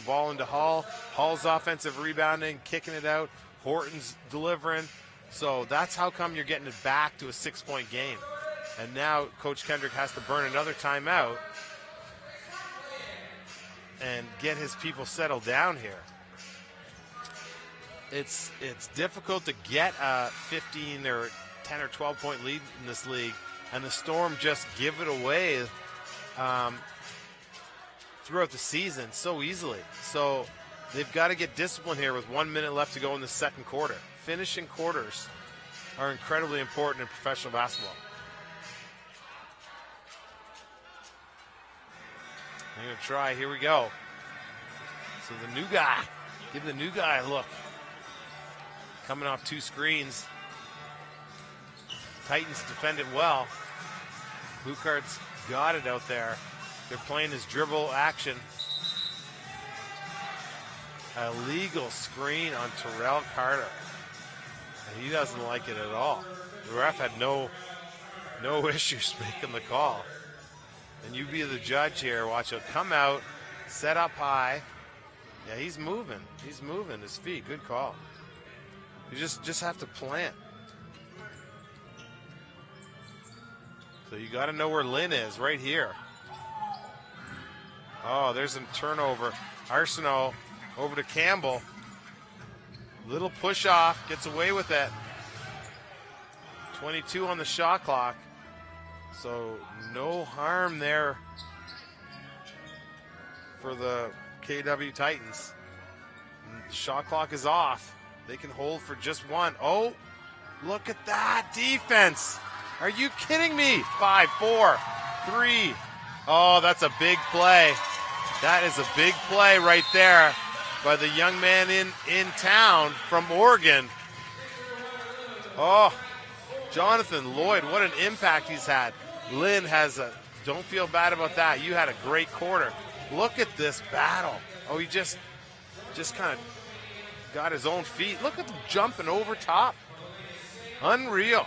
ball into Hall. Hall's offensive rebounding, kicking it out. Horton's delivering. So that's how come you're getting it back to a 6-point game. And now Coach Kendrick has to burn another timeout and get his people settled down here. It's difficult to get a 15 or 10 or 12 point lead in this league, and the Storm just give it away throughout the season so easily. So they've got to get discipline here with 1 minute left to go in the second quarter. Finishing quarters are incredibly important in professional basketball. I'm going to try. Here we go. So the new guy. Give the new guy a look. Coming off two screens. Titans defend it well. Boucard's got it out there. They're playing his dribble action. A legal screen on Terrell Carter. And he doesn't like it at all. The ref had no issues making the call. And you be the judge here. Watch it come out, set up high. Yeah, he's moving. He's moving his feet. Good call. You just have to plant. So you got to know where Lynn is, right here. Oh, there's a turnover. Arsenault over to Campbell. Little push off, gets away with it. 22 on the shot clock. So no harm there for the KW Titans. The shot clock is off. They can hold for just one. Oh, look at that defense. Are you kidding me? 5, 4, 3. Oh, that's a big play. That is a big play right there by the young man in town from Oregon. Oh, Jonathan Lloyd, what an impact he's had. Lynn has a, don't feel bad about that. You had a great quarter. Look at this battle. Oh, he just kind of got his own feet. Look at them jumping over top. Unreal.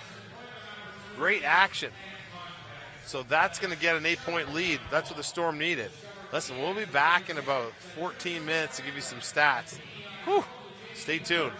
Great action. So that's going to get an 8-point lead. That's what the Storm needed. Listen, we'll be back in about 14 minutes to give you some stats. Whew. Stay tuned.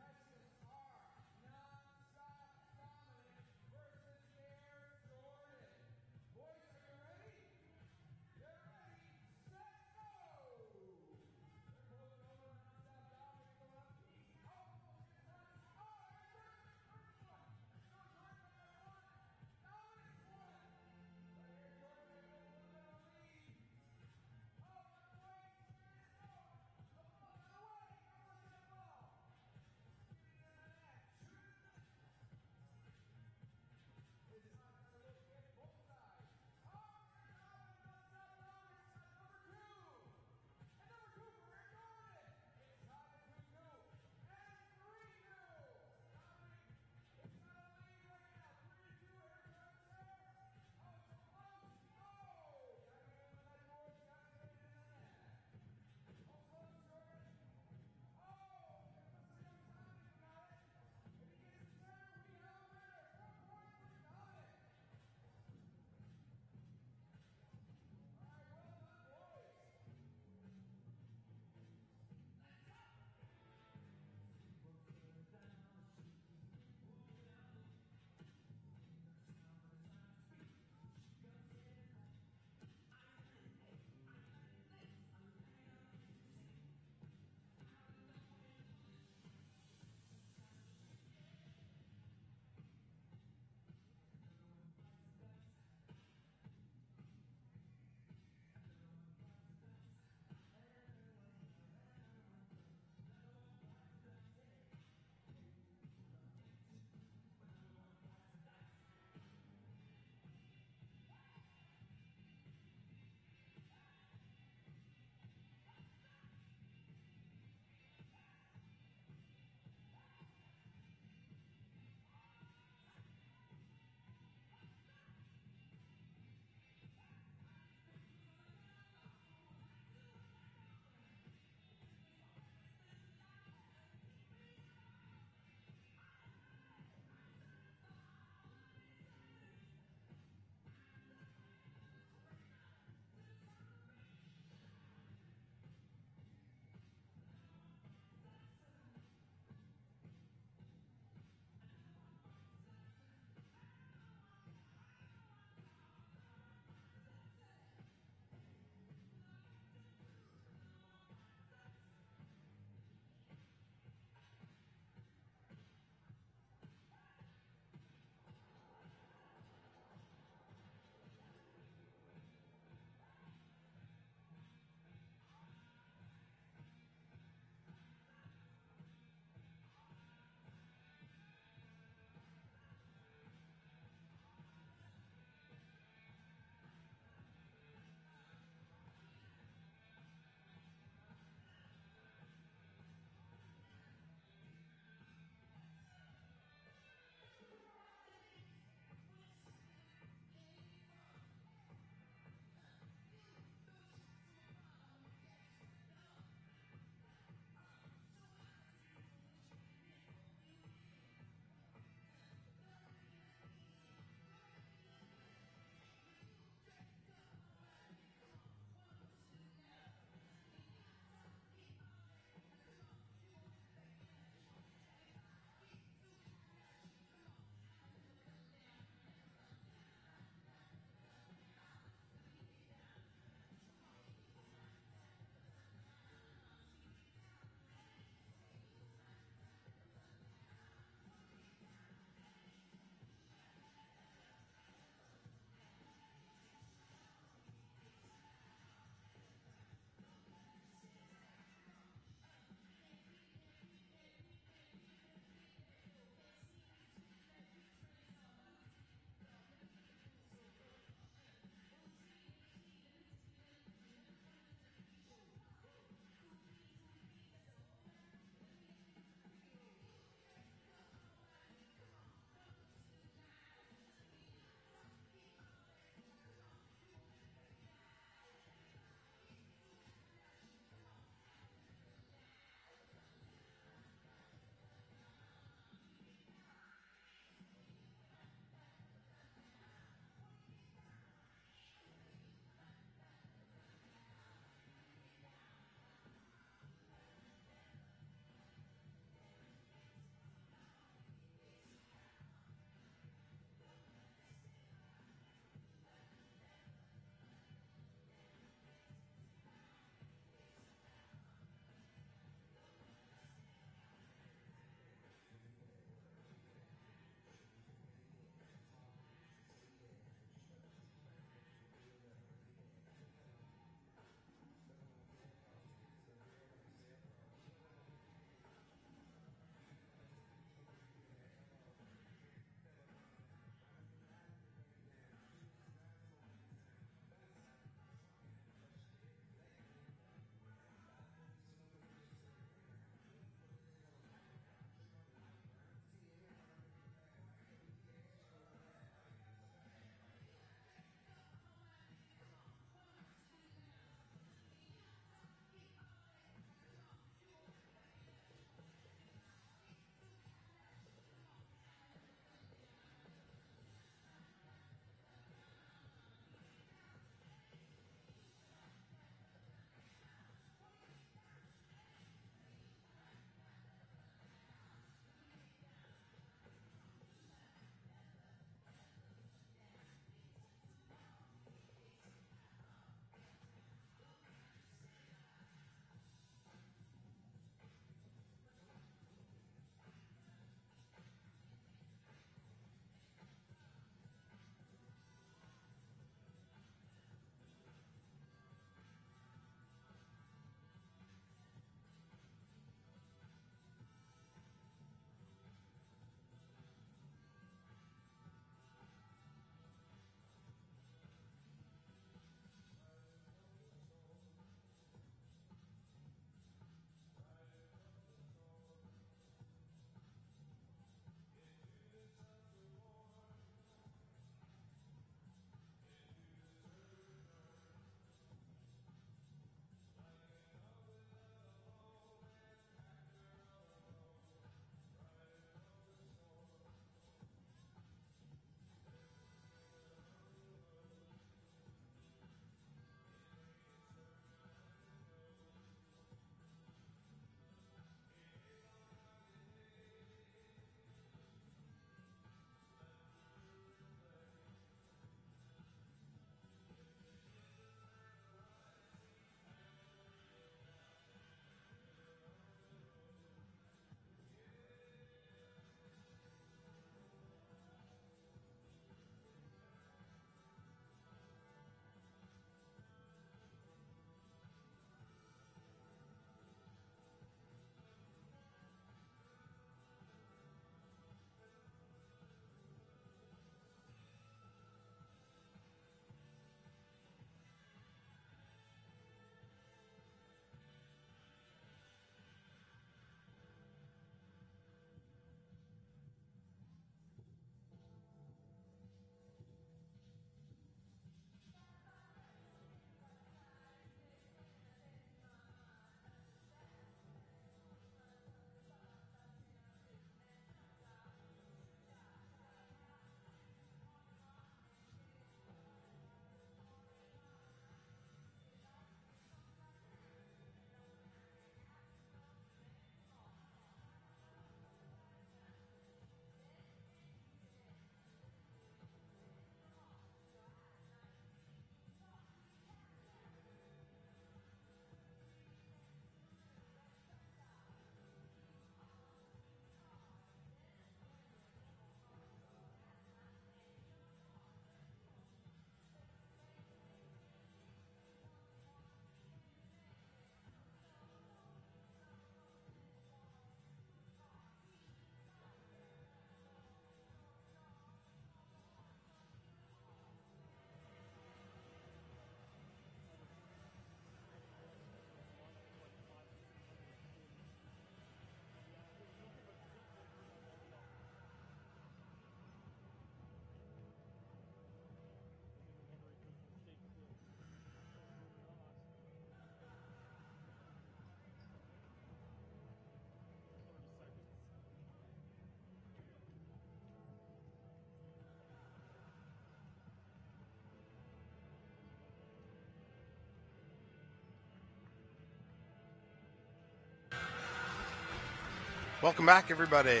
Welcome back, everybody.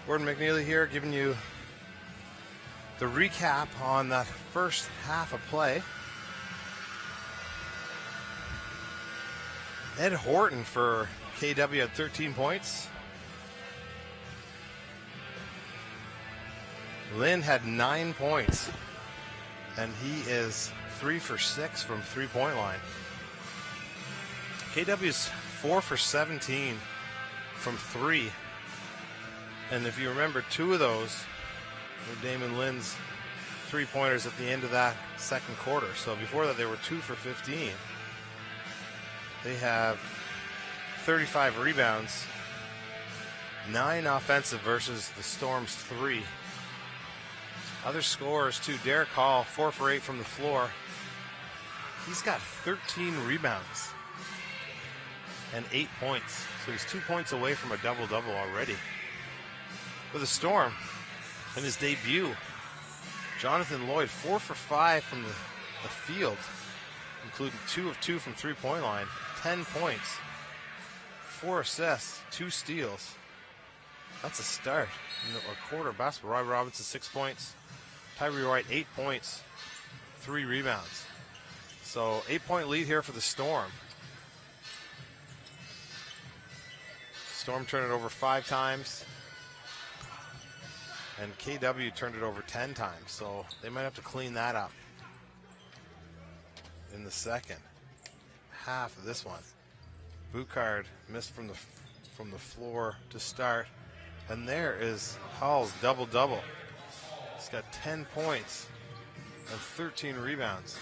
Gordon McNeely here, giving you the recap on that first half of play. Ed Horton for KW at 13 points. Lynn had 9 points, and he is 3 for 6 from three-point line. KW's 4 for 17 from 3. And if you remember, 2 of those were Damon Lynn's three-pointers at the end of that second quarter. So before that, they were 2 for 15. They have 35 rebounds, 9 offensive versus the Storm's 3. Other scorers, too. Derek Hall, 4 for 8 from the floor. He's got 13 rebounds and 8 points. So he's 2 points away from a double-double already. For the Storm, in his debut, Jonathan Lloyd, 4 for 5 from the field, including 2 of 2 from three-point line, 10 points, 4 assists, 2 steals. That's a start in a quarter of basketball. Roy Robinson, 6 points. Tyree White, 8 points, 3 rebounds. So 8-point lead here for the Storm. Storm turned it over 5 times. And KW turned it over 10 times. So they might have to clean that up in the second half of this one. Boucard missed from the floor to start. And there is Hall's double-double. He's got 10 points and 13 rebounds.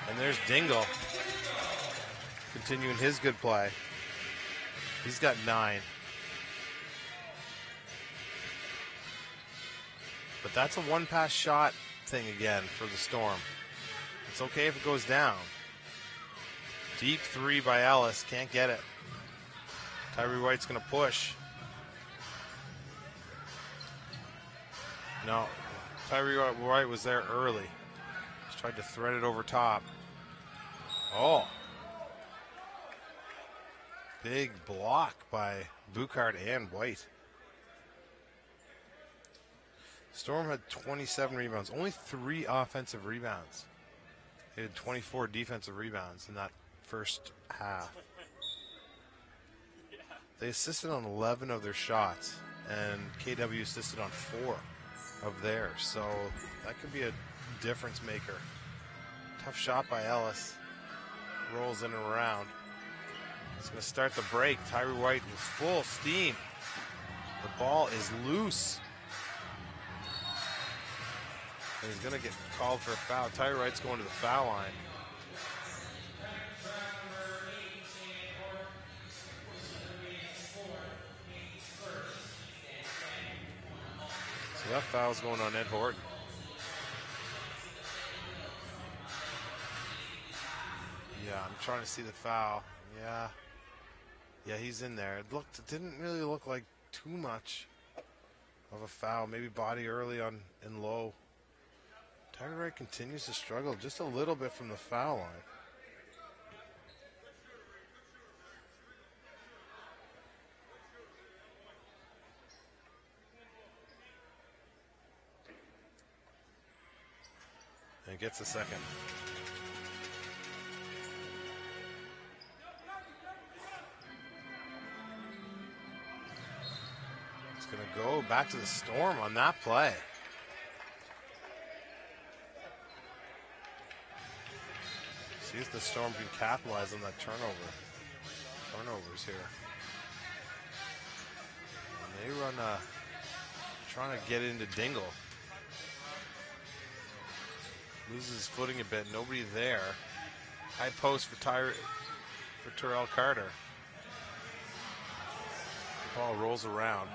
And there's Dingle continuing his good play. He's got 9. But that's a one-pass shot thing again for the Storm. It's okay if it goes down. Deep 3 by Ellis. Can't get it. Tyree White's going to push. No. Tyree White was there early. Just tried to thread it over top. Oh. Big block by Boucard and White. Storm had 27 rebounds. Only 3 offensive rebounds. They had 24 defensive rebounds in that first half. They assisted on 11 of their shots, and KW assisted on 4 of theirs. So that could be a difference maker. Tough shot by Ellis. Rolls in and around. He's going to start the break. Tyree White with full steam. The ball is loose. And he's going to get called for a foul. Tyree White's going to the foul line. So that foul's going on Ed Horton. Yeah, I'm trying to see the foul. Yeah, he's in there. It didn't really look like too much of a foul. Maybe body early on and low. Tyree White continues to struggle just a little bit from the foul line. And gets a second. It's going to go back to the Storm on that play. See if the Storm can capitalize on that turnover. Turnovers here. And they run trying to get into Dingle. Loses his footing a bit. Nobody there. High post for Terrell Carter. The ball rolls around.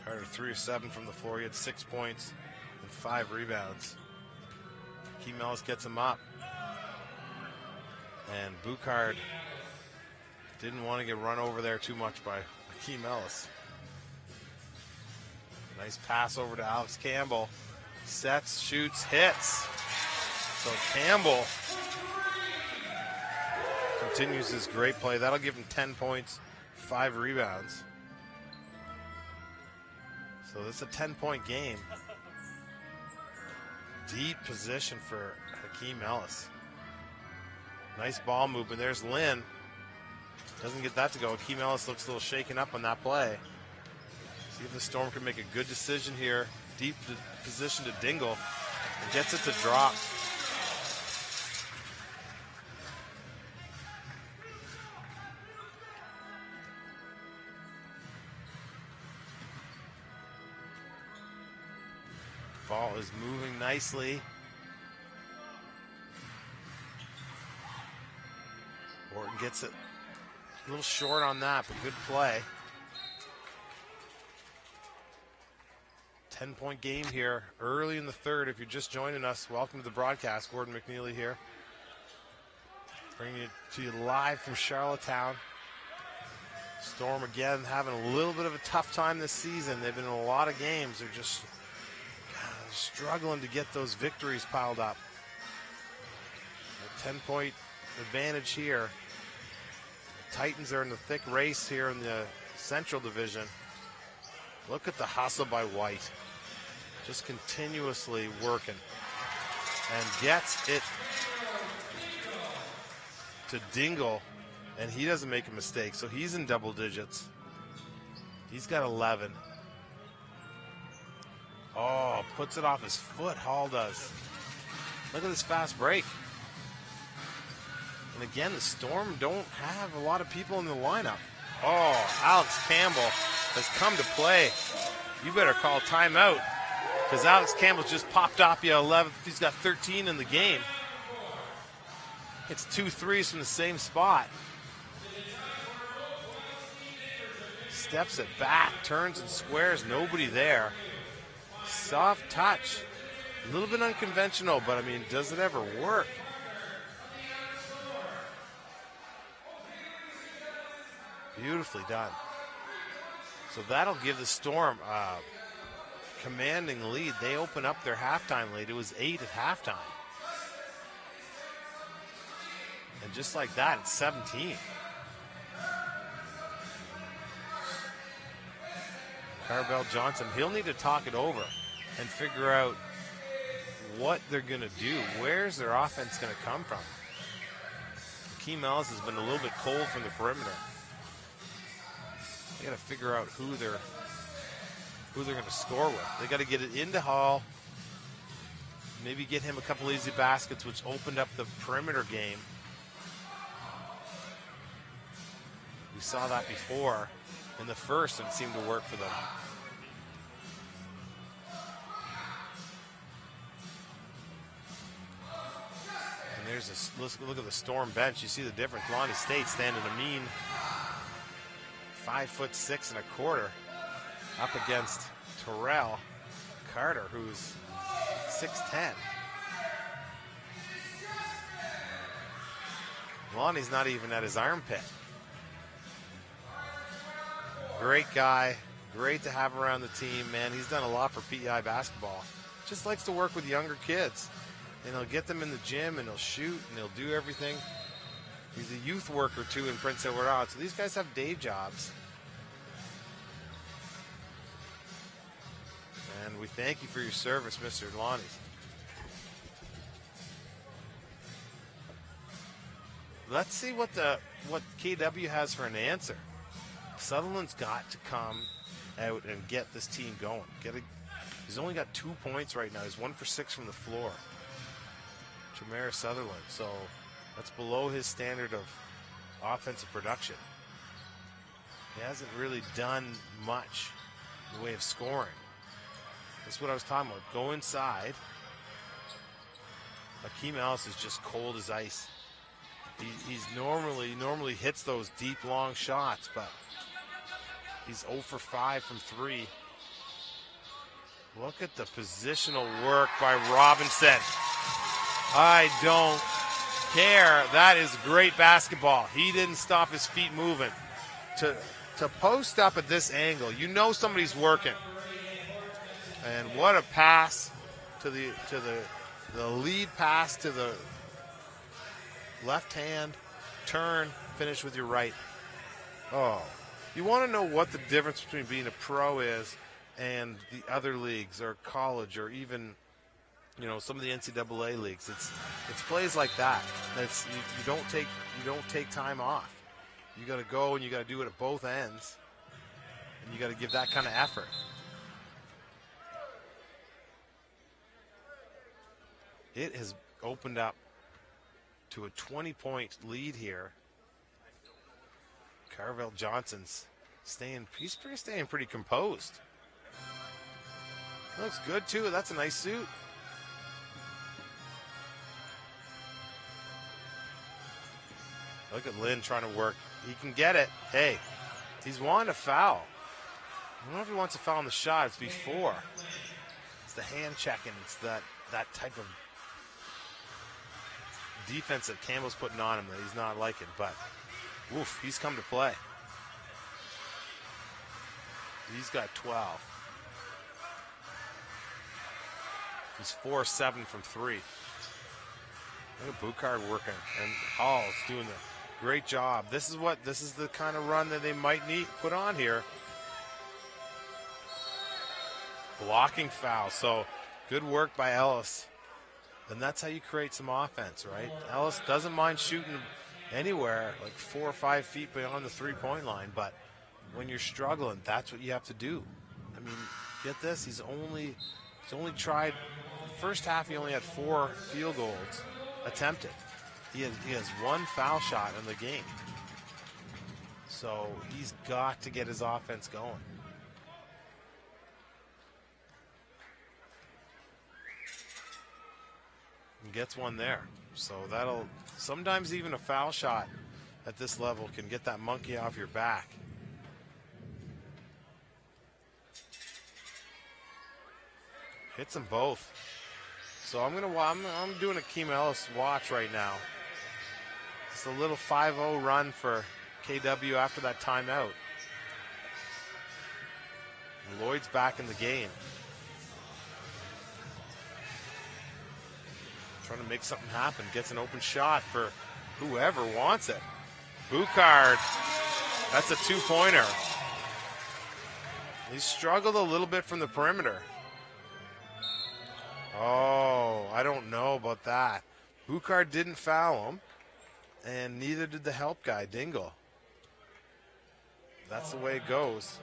Carter 3 of 7 from the floor. He had 6 points and 5 rebounds. Keem Ellis gets him up. And Boucard didn't want to get run over there too much by Keem Ellis. Nice pass over to Alex Campbell. Sets, shoots, hits. So Campbell continues his great play. That'll give him 10 points, 5 rebounds. So this is a 10-point game. Deep position for Hakeem Ellis. Nice ball movement. There's Lynn. Doesn't get that to go. Hakeem Ellis looks a little shaken up on that play. See if the Storm can make a good decision here. Deep position to Dingle. And gets it to drop. Ball is moving nicely. Orton gets it a little short on that, but good play. 10-point game here early in the third. If you're just joining us, welcome to the broadcast. Gordon McNeely here. Bringing it to you live from Charlottetown. Storm again having a little bit of a tough time this season. They've been in a lot of games. They're just struggling to get those victories piled up. A 10-point advantage here. The Titans are in the thick race here in the Central Division. Look at the hustle by White. Just continuously working. And gets it to Dingle, and he doesn't make a mistake, so he's in double digits. He's got 11. Oh, puts it off his foot, Hall does. Look at this fast break. And again, the Storm don't have a lot of people in the lineup. Oh, Alex Campbell has come to play. You better call timeout, because Alex Campbell just popped off you 11. He's got 13 in the game. It's 2 threes from the same spot. Steps it back, turns and squares, nobody there. Soft touch. A little bit unconventional, but I mean, does it ever work? Beautifully done. So that'll give the Storm a commanding lead. They open up their halftime lead. It was 8 at halftime. And just like that, it's 17. Carvel Johnson, he'll need to talk it over and figure out what they're going to do. Where's their offense going to come from? Hakeem Ellis has been a little bit cold from the perimeter. They got to figure out who they're going to score with. They got to get it into Hall. Maybe get him a couple easy baskets, which opened up the perimeter game. We saw that before in the first, and it seemed to work for them. And there's a look at the Storm bench. You see the difference. Lonnie State standing a mean 5'6" and a quarter up against Terrell Carter, who's 6'10". Lonnie's not even at his armpit. Great guy, great to have around the team, man. He's done a lot for PEI basketball. Just likes to work with younger kids. And he'll get them in the gym, and he'll shoot, and he'll do everything. He's a youth worker, too, in Prince Edward Island. So these guys have day jobs. And we thank you for your service, Mr. Lonnie. Let's see what KW has for an answer. Sutherland's got to come out and get this team going. He's only got 2 points right now. He's 1 for 6 from the floor. Jameer Sutherland. So that's below his standard of offensive production. He hasn't really done much in the way of scoring. That's what I was talking about. Go inside. Hakeem Ellis is just cold as ice. He's normally hits those deep, long shots, but he's 0 for 5 from 3. Look at the positional work by Robinson. I don't care. That is great basketball. He didn't stop his feet moving. To post up at this angle, you know somebody's working. And what a pass to the lead pass to the left hand turn, finish with your right. Oh, you want to know what the difference between being a pro is and the other leagues or college or even, you know, some of the NCAA leagues. It's plays like that. That's you don't take time off. You got to go and you got to do it at both ends, and you got to give that kind of effort. It has opened up to a 20-point lead here. Carvel Johnson's staying pretty composed. Looks good too. That's a nice suit. Look at Lynn trying to work. He can get it. Hey, he's wanting a foul. I don't know if he wants a foul on the shot. It's before. It's the hand checking. It's that type of defense that Campbell's putting on him that he's not liking. But, oof, he's come to play. He's got 12. He's 4-7 from 3. Look at Boucard working, and Hall's doing a great job. This is the kind of run that they might need put on here. Blocking foul, so good work by Ellis. And that's how you create some offense, right? Ellis doesn't mind shooting anywhere, like 4 or 5 feet beyond the three-point line, but when you're struggling, that's what you have to do. I mean, get this, he's only tried, first half he only had 4 field goals attempted. He has 1 foul shot in the game. So he's got to get his offense going. And gets one there. So that'll, sometimes even a foul shot at this level can get that monkey off your back. Hits them both. So I'm doing a Akeem Ellis watch right now. It's a little 5-0 run for KW after that timeout. And Lloyd's back in the game. Trying to make something happen. Gets an open shot for whoever wants it. Boucard. That's a 2-pointer. He struggled a little bit from the perimeter. Oh, I don't know about that. Boucard didn't foul him, and neither did the help guy, Dingle. That's the way it goes.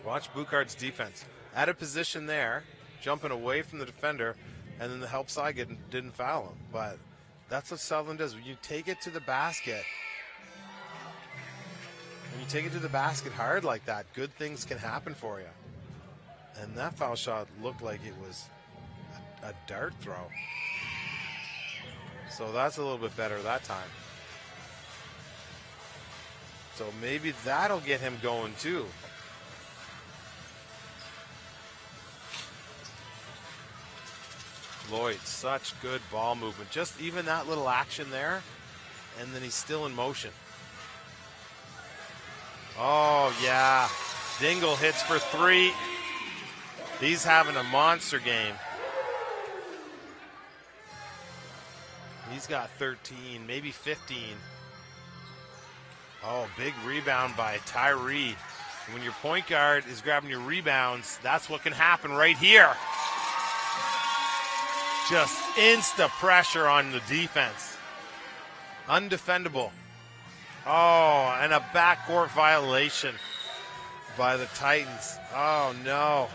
Watch Boucard's defense. Out of position there, jumping away from the defender, and then the help side didn't foul him. But that's what Sutherland does. When you take it to the basket, hard like that, good things can happen for you. And that foul shot looked like it was a dart throw. So that's a little bit better that time. So maybe that'll get him going too. Lloyd, such good ball movement. Just even that little action there, and then he's still in motion. Oh, yeah. Dingle hits for 3. He's having a monster game. He's got 13, maybe 15. Oh, big rebound by Tyree. When your point guard is grabbing your rebounds, that's what can happen right here. Just insta pressure on the defense. Undefendable. Oh, and a backcourt violation by the Titans. Oh, no.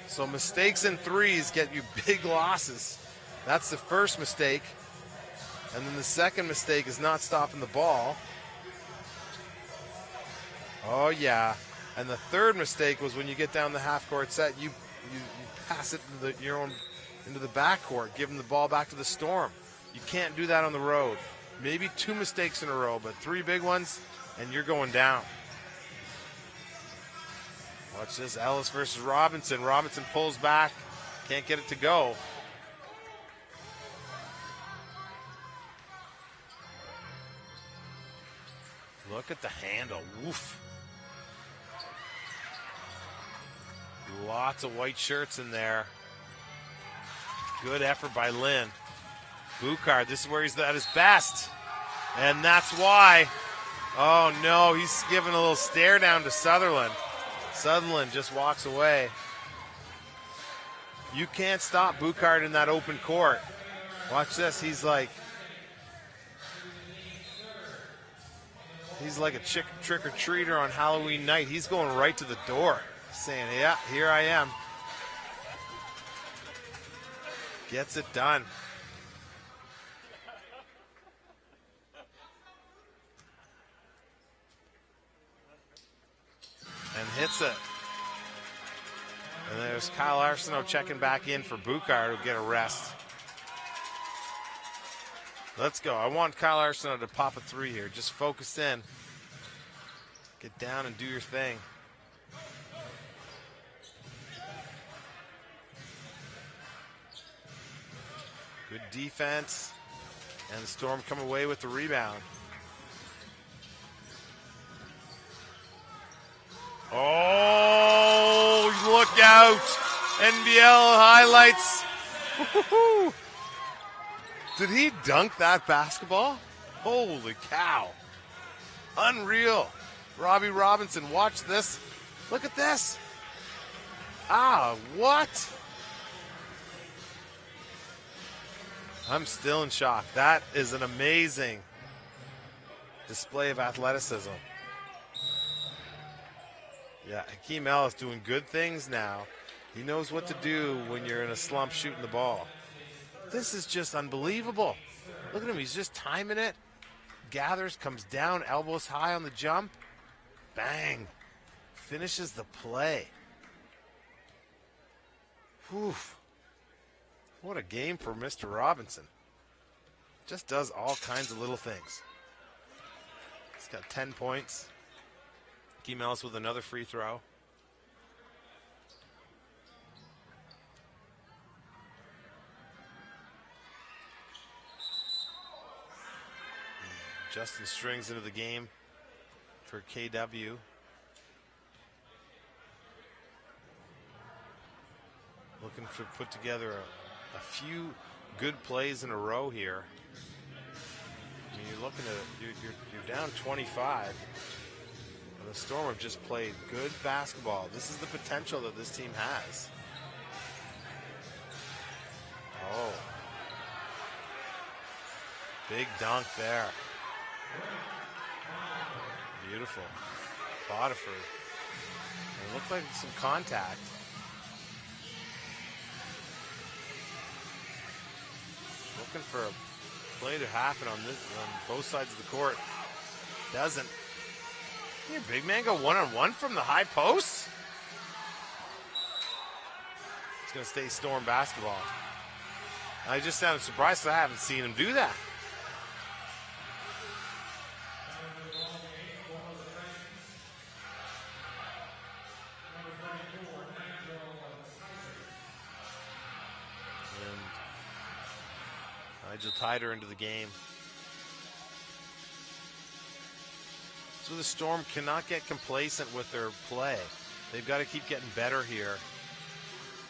So mistakes in threes get you big losses. That's the first mistake. And then the second mistake is not stopping the ball. Oh, yeah. And the third mistake was when you get down the half-court set, you pass it into the backcourt, giving the ball back to the Storm. You can't do that on the road. Maybe 2 mistakes in a row, but 3 big ones, and you're going down. Watch this, Ellis versus Robinson. Robinson pulls back, can't get it to go. Look at the handle, woof. Lots of white shirts in there. Good effort by Lynn. Boucard, this is where he's at his best. And that's why. Oh, no, he's giving a little stare down to Sutherland. Sutherland just walks away. You can't stop Boucard in that open court. Watch this. He's like a trick-or-treater on Halloween night. He's going right to the door, saying, yeah, here I am. Gets it done. And hits it. And there's Kyle Arsenault checking back in for Boucard, who'll get a rest. Let's go. I want Kyle Arsenault to pop a three here. Just focus in. Get down and do your thing. Good defense. And the Storm come away with the rebound. Oh, look out. NBL highlights. Woo-hoo-hoo. Did he dunk that basketball? Holy cow. Unreal. Robbie Robinson, watch this. Look at this. Ah, what? I'm still in shock. That is an amazing display of athleticism. Yeah, Hakeem Ellis doing good things now. He knows what to do when you're in a slump shooting the ball. This is just unbelievable. Look at him. He's just timing it. Gathers, comes down, elbows high on the jump. Bang. Finishes the play. Whew. What a game for Mr. Robinson. Just does all kinds of little things. He's got 10 points. Hakeem Ellis with another free throw. Justin Strings into the game for KW. Looking to put together a few good plays in a row here. I mean, you're looking at you're down 25. And the Storm have just played good basketball. This is the potential that this team has. Oh, big dunk there. Beautiful. Bodiford. It looked like some contact. Looking for a play to happen on both sides of the court. Doesn't. Your big man go one-on-one from the high post? It's going to stay Storm basketball. I just sounded surprised because I haven't seen him do that. Nigel Tider into the game. So the Storm cannot get complacent with their play. They've got to keep getting better here.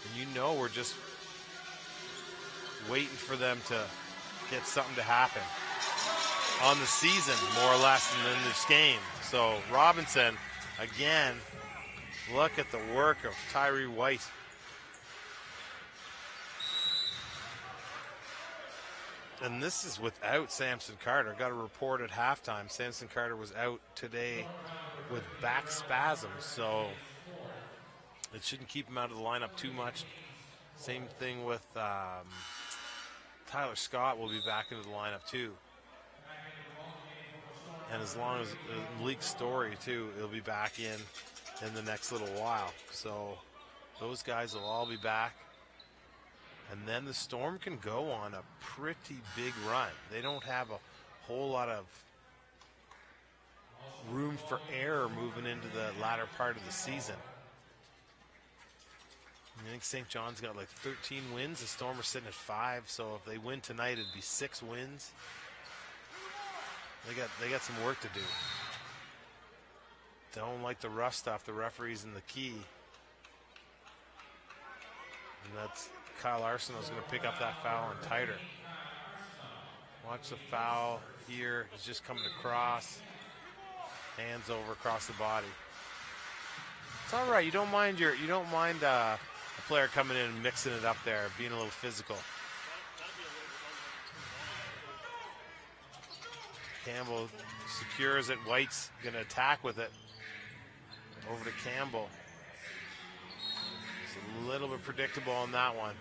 And you know we're just waiting for them to get something to happen on the season, more or less, than in this game. So Robinson, again, look at the work of Tyree White. And this is without Samson Carter. Got a report at halftime. Samson Carter was out today with back spasms, so it shouldn't keep him out of the lineup too much. Same thing with Tyler Scott will be back into the lineup too. And as long as Malik Story too, he'll be back in the next little while. So those guys will all be back. And then the Storm can go on a pretty big run. They don't have a whole lot of room for error moving into the latter part of the season. I think St. John's got like 13 wins. The Storm are sitting at 5. So if they win tonight, it'd be 6 wins. They got some work to do. Don't like the rough stuff. The referee's in the key. And that's Kyle Arsenault is going to pick up that foul on Tider. Watch the foul here. He's just coming across. Hands over across the body. It's all right. You don't mind a player coming in and mixing it up there, being a little physical. Campbell secures it. White's going to attack with it. Over to Campbell. It's a little bit predictable on that one.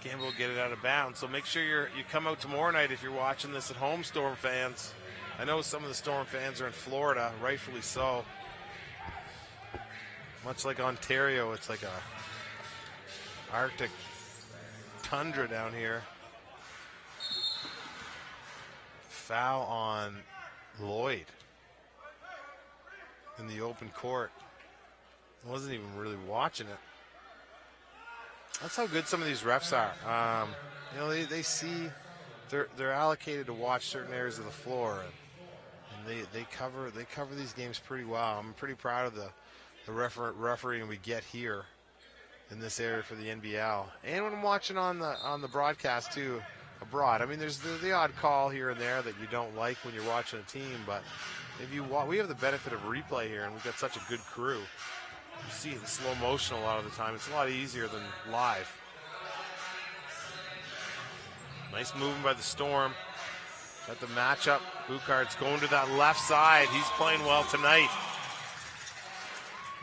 Campbell will get it out of bounds. So make sure you come out tomorrow night if you're watching this at home, Storm fans. I know some of the Storm fans are in Florida, rightfully so. Much like Ontario, it's like a Arctic tundra down here. Foul on Lloyd in the open court. I wasn't even really watching it. That's how good some of these refs are. You know, they see they're allocated to watch certain areas of the floor, and they cover these games pretty well. I'm pretty proud of the refereeing we get here in this area for the NBL, and when I'm watching on the broadcast too abroad. I mean, there's the odd call here and there that you don't like when you're watching a team, but if you we have the benefit of replay here, and we've got such a good crew. You see it in slow motion a lot of the time. It's a lot easier than live. Nice movement by the Storm. Got the matchup. Boucard's going to that left side. He's playing well tonight.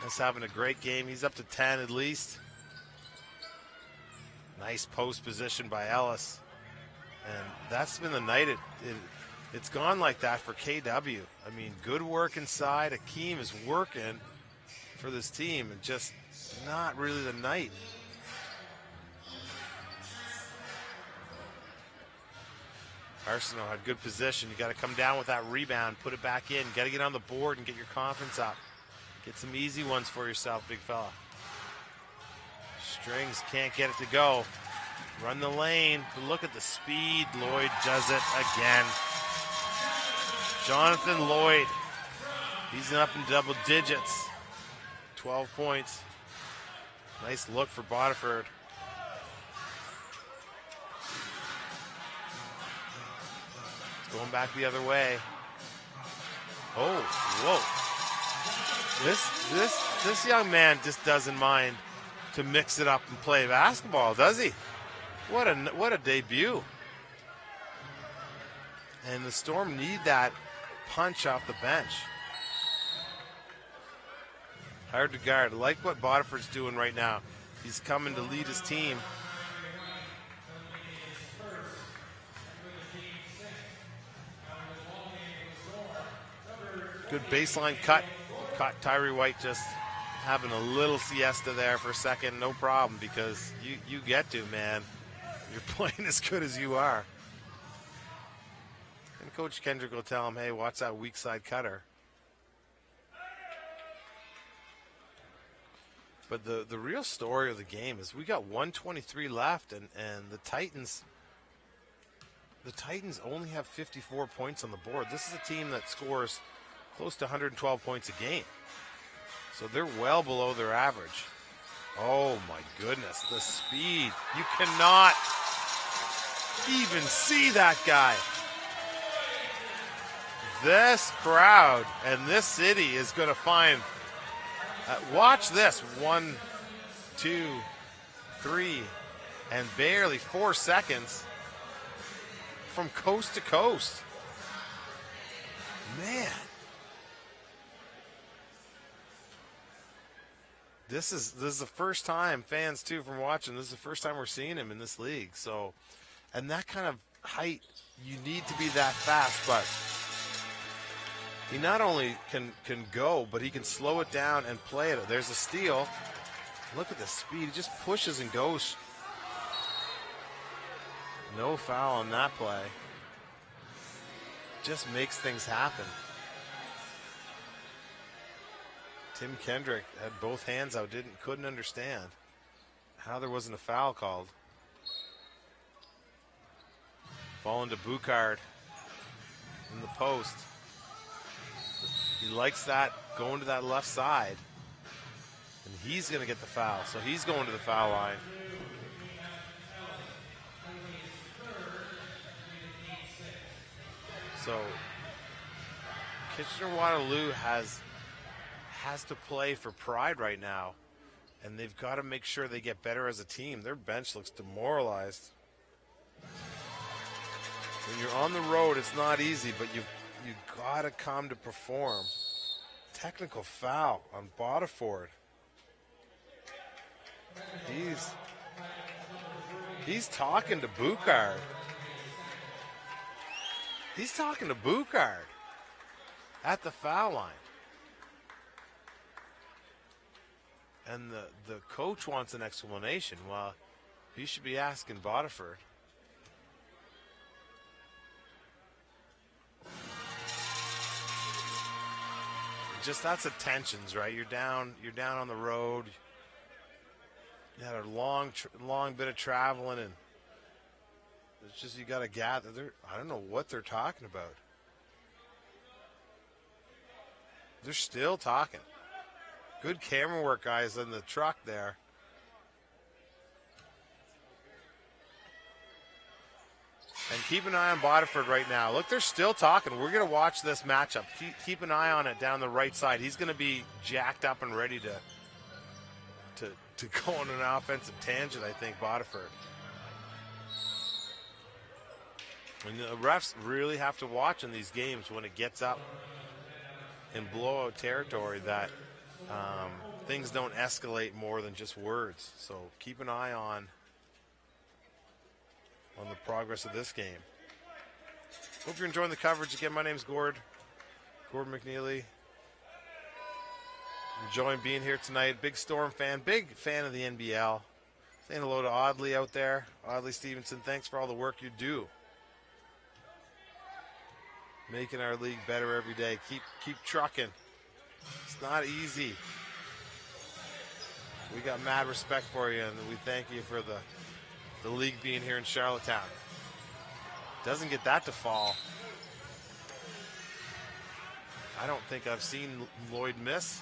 He's having a great game. He's up to 10 at least. Nice post position by Ellis. And that's been the night. It's gone like that for KW. I mean, good work inside. Akeem is working for this team, and just not really the night. Arsenault had good position. You got to come down with that rebound, put it back in. Got to get on the board and get your confidence up. Get some easy ones for yourself, big fella. Strings can't get it to go. Run the lane. But look at the speed. Lloyd does it again. Jonathan Lloyd. He's up in double digits. 12 points. Nice look for Bodiford. It's going back the other way. Oh, whoa. This young man just doesn't mind to mix it up and play basketball, does he? What a debut. And the Storm need that punch off the bench. Hard to guard. I like what Bodiford's doing right now. He's coming to lead his team. Good baseline cut. Caught Tyree White just having a little siesta there for a second. No problem, because you get to, man. You're playing as good as you are. And Coach Kendrick will tell him, hey, watch that weak side cutter. But the real story of the game is we got 1:23 left, and the Titans only have 54 points on the board. This is a team that scores close to 112 points a game. So they're well below their average. Oh my goodness, the speed. You cannot even see that guy. This crowd and this city is going to find... watch this. 1, 2, 3, and barely 4 seconds from coast to coast. Man. This is the first time, fans too from watching, this is the first time we're seeing him in this league. So, and that kind of height, you need to be that fast, but he not only can go, but he can slow it down and play it. There's a steal. Look at the speed. He just pushes and goes. No foul on that play. Just makes things happen. Tim Kendrick had both hands out, couldn't understand how there wasn't a foul called. Ball into Boucard in the post. He likes that, going to that left side. And he's going to get the foul, so he's going to the foul line. So Kitchener-Waterloo has to play for pride right now, and they've got to make sure they get better as a team. Their bench looks demoralized. When you're on the road, it's not easy, but you got to come to perform. Technical foul on Bodiford. He's talking to Boucard. He's talking to Boucard at the foul line. And the coach wants an explanation. Well, he should be asking Bodiford. Just that's the tensions, right? You're down on the road. You had a long bit of traveling, and it's just you got to gather. I don't know what they're talking about. They're still talking. Good camera work, guys, in the truck there. And keep an eye on Bodiford right now. Look, they're still talking. We're going to watch this matchup. Keep an eye on it down the right side. He's going to be jacked up and ready to go on an offensive tangent, I think, Bodiford. And the refs really have to watch in these games when it gets up in blowout territory that things don't escalate more than just words. So keep an eye on the progress of this game. Hope you're enjoying the coverage. Again, my name's Gord McNeely. Enjoying being here tonight. Big Storm fan, big fan of the NBL. Saying hello to Audley out there. Audley Stevenson, thanks for all the work you do. Making our league better every day. Keep trucking. It's not easy. We got mad respect for you, and we thank you for the league being here in Charlottetown. Doesn't get that to fall. I don't think I've seen Lloyd miss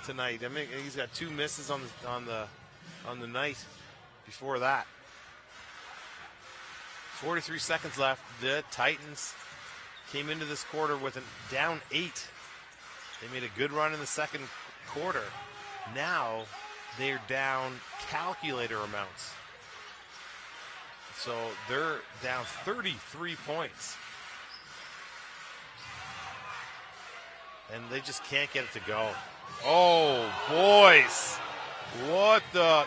tonight. I mean, he's got 2 misses on the night before that. 43 seconds left. The Titans came into this quarter with a down 8. They made a good run in the second quarter. Now they're down calculator amounts. So they're down 33 points. And they just can't get it to go. Oh, boys.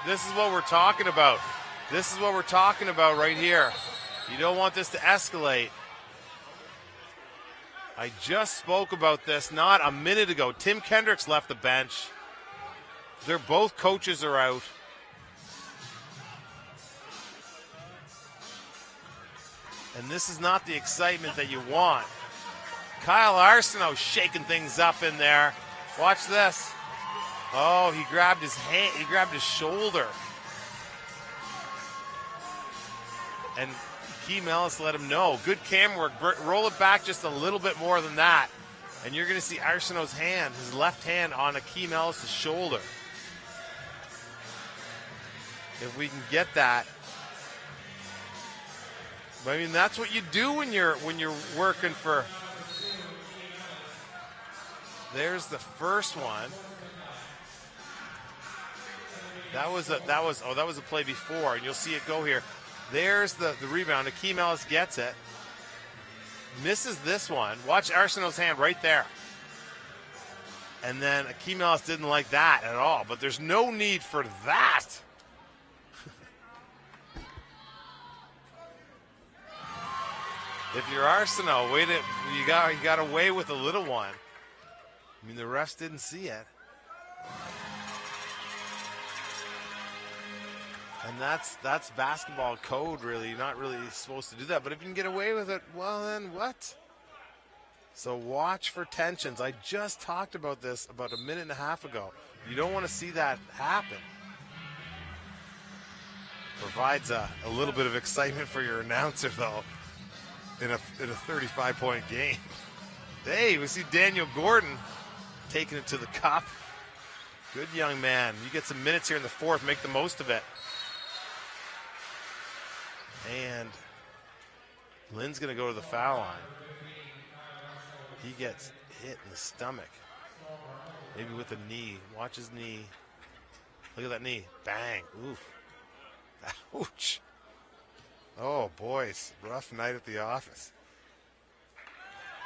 This is what we're talking about. This is what we're talking about right here. You don't want this to escalate. I just spoke about this not a minute ago. Tim Kendricks left the bench. They're both coaches are out. And this is not the excitement that you want. Kyle Arsenault shaking things up in there. Watch this. Oh, he grabbed his hand. He grabbed his shoulder. And Keem Ellis let him know. Good camera work. Roll it back just a little bit more than that. And you're going to see Arsenault's hand, his left hand on Keem Ellis' shoulder. If we can get that. I mean, that's what you do when you're working for. There's the first one. That was a play before, and you'll see it go here. There's the rebound. Akeem Ellis gets it. Misses this one. Watch Arsenault's hand right there. And then Akeem Ellis didn't like that at all, but there's no need for that. If you're Arsenault, you got away with a little one. I mean, the refs didn't see it. And that's basketball code, really. You're not really supposed to do that. But if you can get away with it, well, then what? So watch for tensions. I just talked about this about a minute and a half ago. You don't want to see that happen. Provides a little bit of excitement for your announcer, though, in a 35-point game. Hey, we see Daniel Gordon taking it to the cup. Good young man. You get some minutes here in the fourth. Make the most of it. And Lynn's going to go to the foul line. He gets hit in the stomach. Maybe with a knee. Watch his knee. Look at that knee. Bang. Oof. Ouch. Oh, boys. Rough night at the office.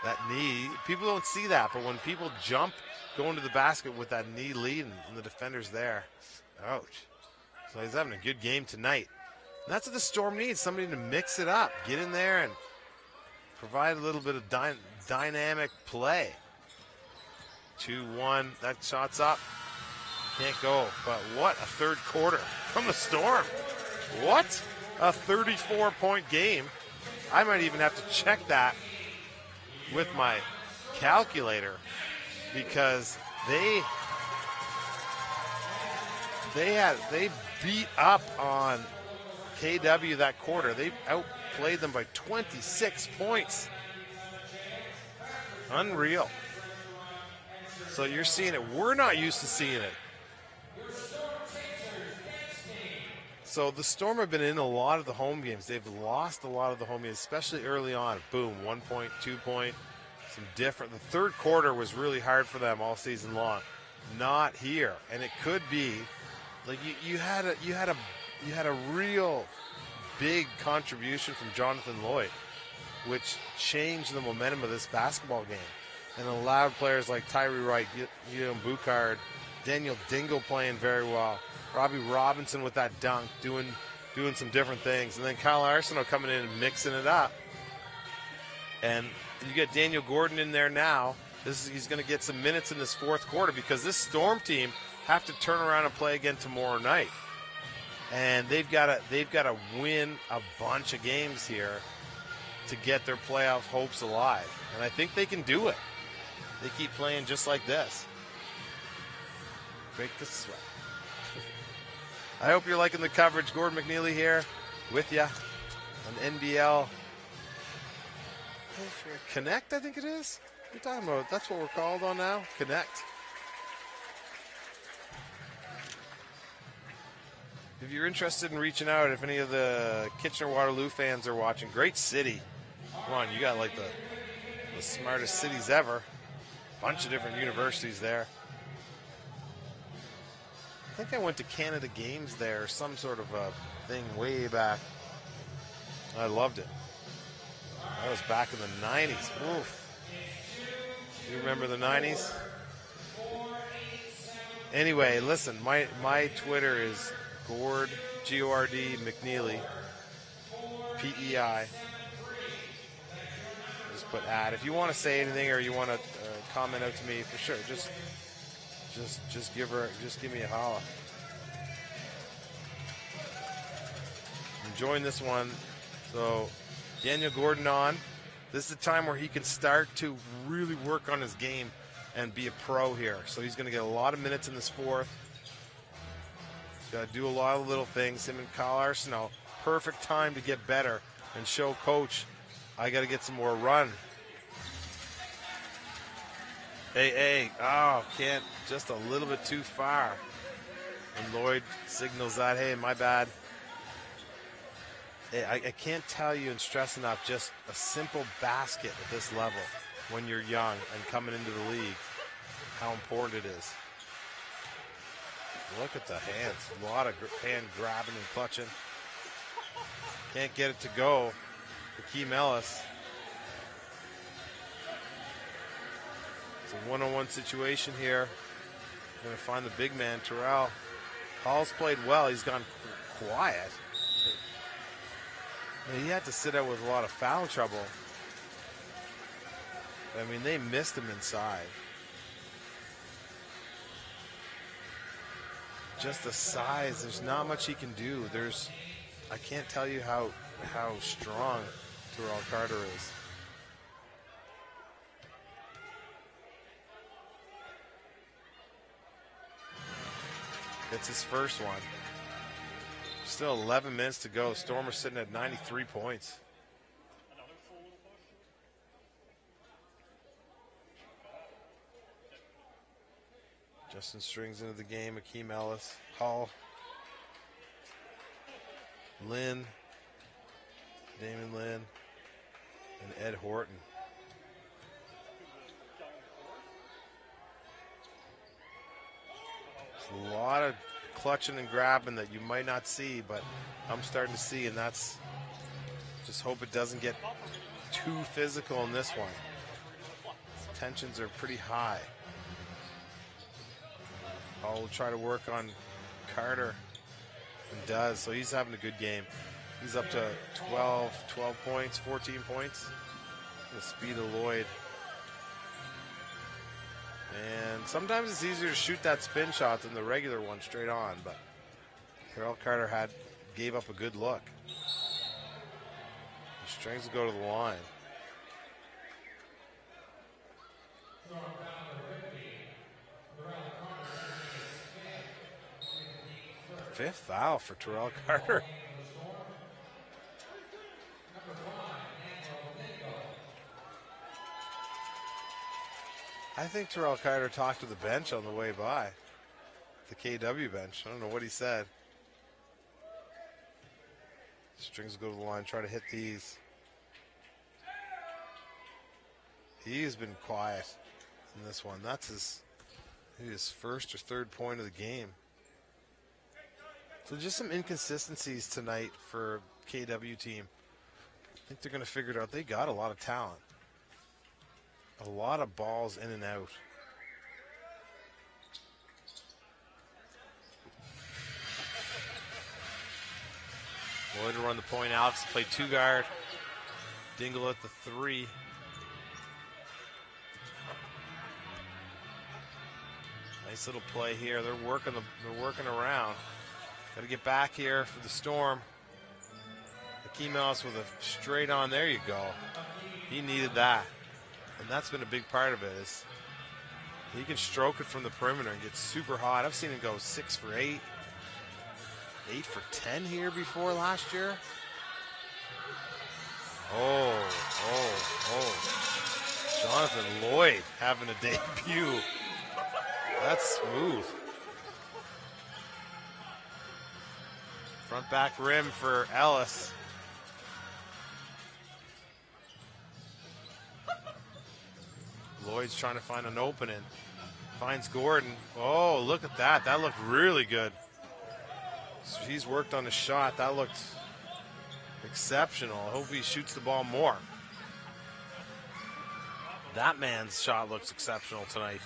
That knee, people don't see that, but when people jump going to the basket with that knee leading and the defender's there, ouch. So he's having a good game tonight. And that's what the Storm needs, somebody to mix it up, get in there and provide a little bit of dynamic play. 2-1, that shot's up. Can't go, but what a third quarter from the Storm. What a 34-point game. I might even have to check that with my calculator because they beat up on KW that quarter. They outplayed them by 26 points. Unreal. So you're seeing it. We're not used to seeing it. So the Storm have been in a lot of the home games. They've lost a lot of the home games, especially early on. Boom, 1 point, 2 point, some different. The third quarter was really hard for them all season long. Not here, and it could be like you had a real big contribution from Jonathan Lloyd, which changed the momentum of this basketball game and allowed players like Tyree Wright, Guillaume Boucard, Daniel Dingle playing very well, Robbie Robinson with that dunk, doing some different things, and then Kyle Arsenault coming in and mixing it up. And you get Daniel Gordon in there now. He's going to get some minutes in this fourth quarter because this Storm team have to turn around and play again tomorrow night. And they've got to win a bunch of games here to get their playoff hopes alive. And I think they can do it. They keep playing just like this. Break the sweat. I hope you're liking the coverage. Gordon McNeely here with you on NBL Connect, I think it is. What are you talking about? That's what we're called on now? Connect. If you're interested in reaching out, if any of the Kitchener-Waterloo fans are watching, great city. Come on, you got like the smartest cities ever. Bunch of different universities there. I think I went to Canada Games there, some sort of a thing way back. I loved it. That was back in the 90s. Oof. You remember the 90s? Anyway, listen, my Twitter is Gord, G-O-R-D, McNeely, P-E-I. Just put @ if you want to say anything or you want to comment out to me, for sure, just give me a holla. Enjoying this one. So Daniel Gordon on. This is the time where he can start to really work on his game and be a pro here. So he's going to get a lot of minutes in this fourth. He's got to do a lot of little things. Him and Kyle Arsenault, perfect time to get better and show coach, I got to get some more run. Hey, oh, can't, just a little bit too far. And Lloyd signals that, hey, my bad. Hey, I can't tell you and stress enough, just a simple basket at this level when you're young and coming into the league, how important it is. Look at the hands, a lot of hand grabbing and clutching. Can't get it to go. Hakeem Ellis. It's a one-on-one situation here. Going to find the big man, Terrell. Hall's played well. He's gone quiet. He had to sit out with a lot of foul trouble. I mean, they missed him inside. Just the size. There's not much he can do. I can't tell you how strong Terrell Carter is. It's his first one. Still 11 minutes to go. Storm are sitting at 93 points. Justin Strings into the game. Akeem Ellis, Hall, Lynn, Damon Lynn, and Ed Horton. There's a lot of clutching and grabbing that you might not see, but I'm starting to see, and that's just hope it doesn't get too physical in this one. Tensions are pretty high. Hall will try to work on Carter, and does, so he's having a good game. He's up to 12 points, 14 points. The speed of Lloyd. And sometimes it's easier to shoot that spin shot than the regular one straight on, but Terrell Carter gave up a good look. The Strings will go to the line. Fifth foul for Terrell Carter. I think Terrell Carter talked to the bench on the way by. The KW bench. I don't know what he said. Strings go to the line, try to hit these. He's been quiet in this one. That's his first or third point of the game. So just some inconsistencies tonight for KW team. I think they're going to figure it out. They got a lot of talent. A lot of balls in and out. Lloyd will run the point. Alex will play 2 guard. Dingle at the 3. Nice little play here. They're working around. Got to get back here for the Storm. Akeem Ellis with a straight on. There you go. He needed that. And that's been a big part of it, is he can stroke it from the perimeter and get super hot. I've seen him go 6 for 8, 8 for 10 here before last year. Oh. Jonathan Lloyd having a debut. That's smooth. Front back rim for Ellis. Lloyd's trying to find an opening. Finds Gordon. Oh, look at that. That looked really good. So he's worked on his shot. That looked exceptional. I hope he shoots the ball more. That man's shot looks exceptional tonight.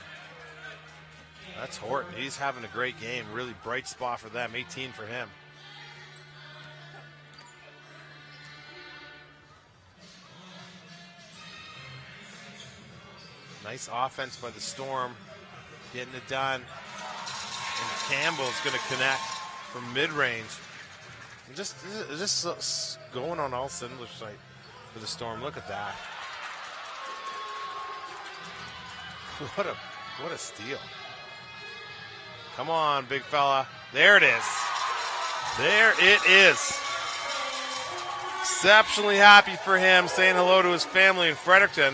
That's Horton. He's having a great game. Really bright spot for them. 18 for him. Nice offense by the Storm, getting it done. And Campbell's going to connect from mid-range. Just going on all cylinders tonight for the Storm. Look at that. What a steal. Come on, big fella. There it is. There it is. Exceptionally happy for him, saying hello to his family in Fredericton.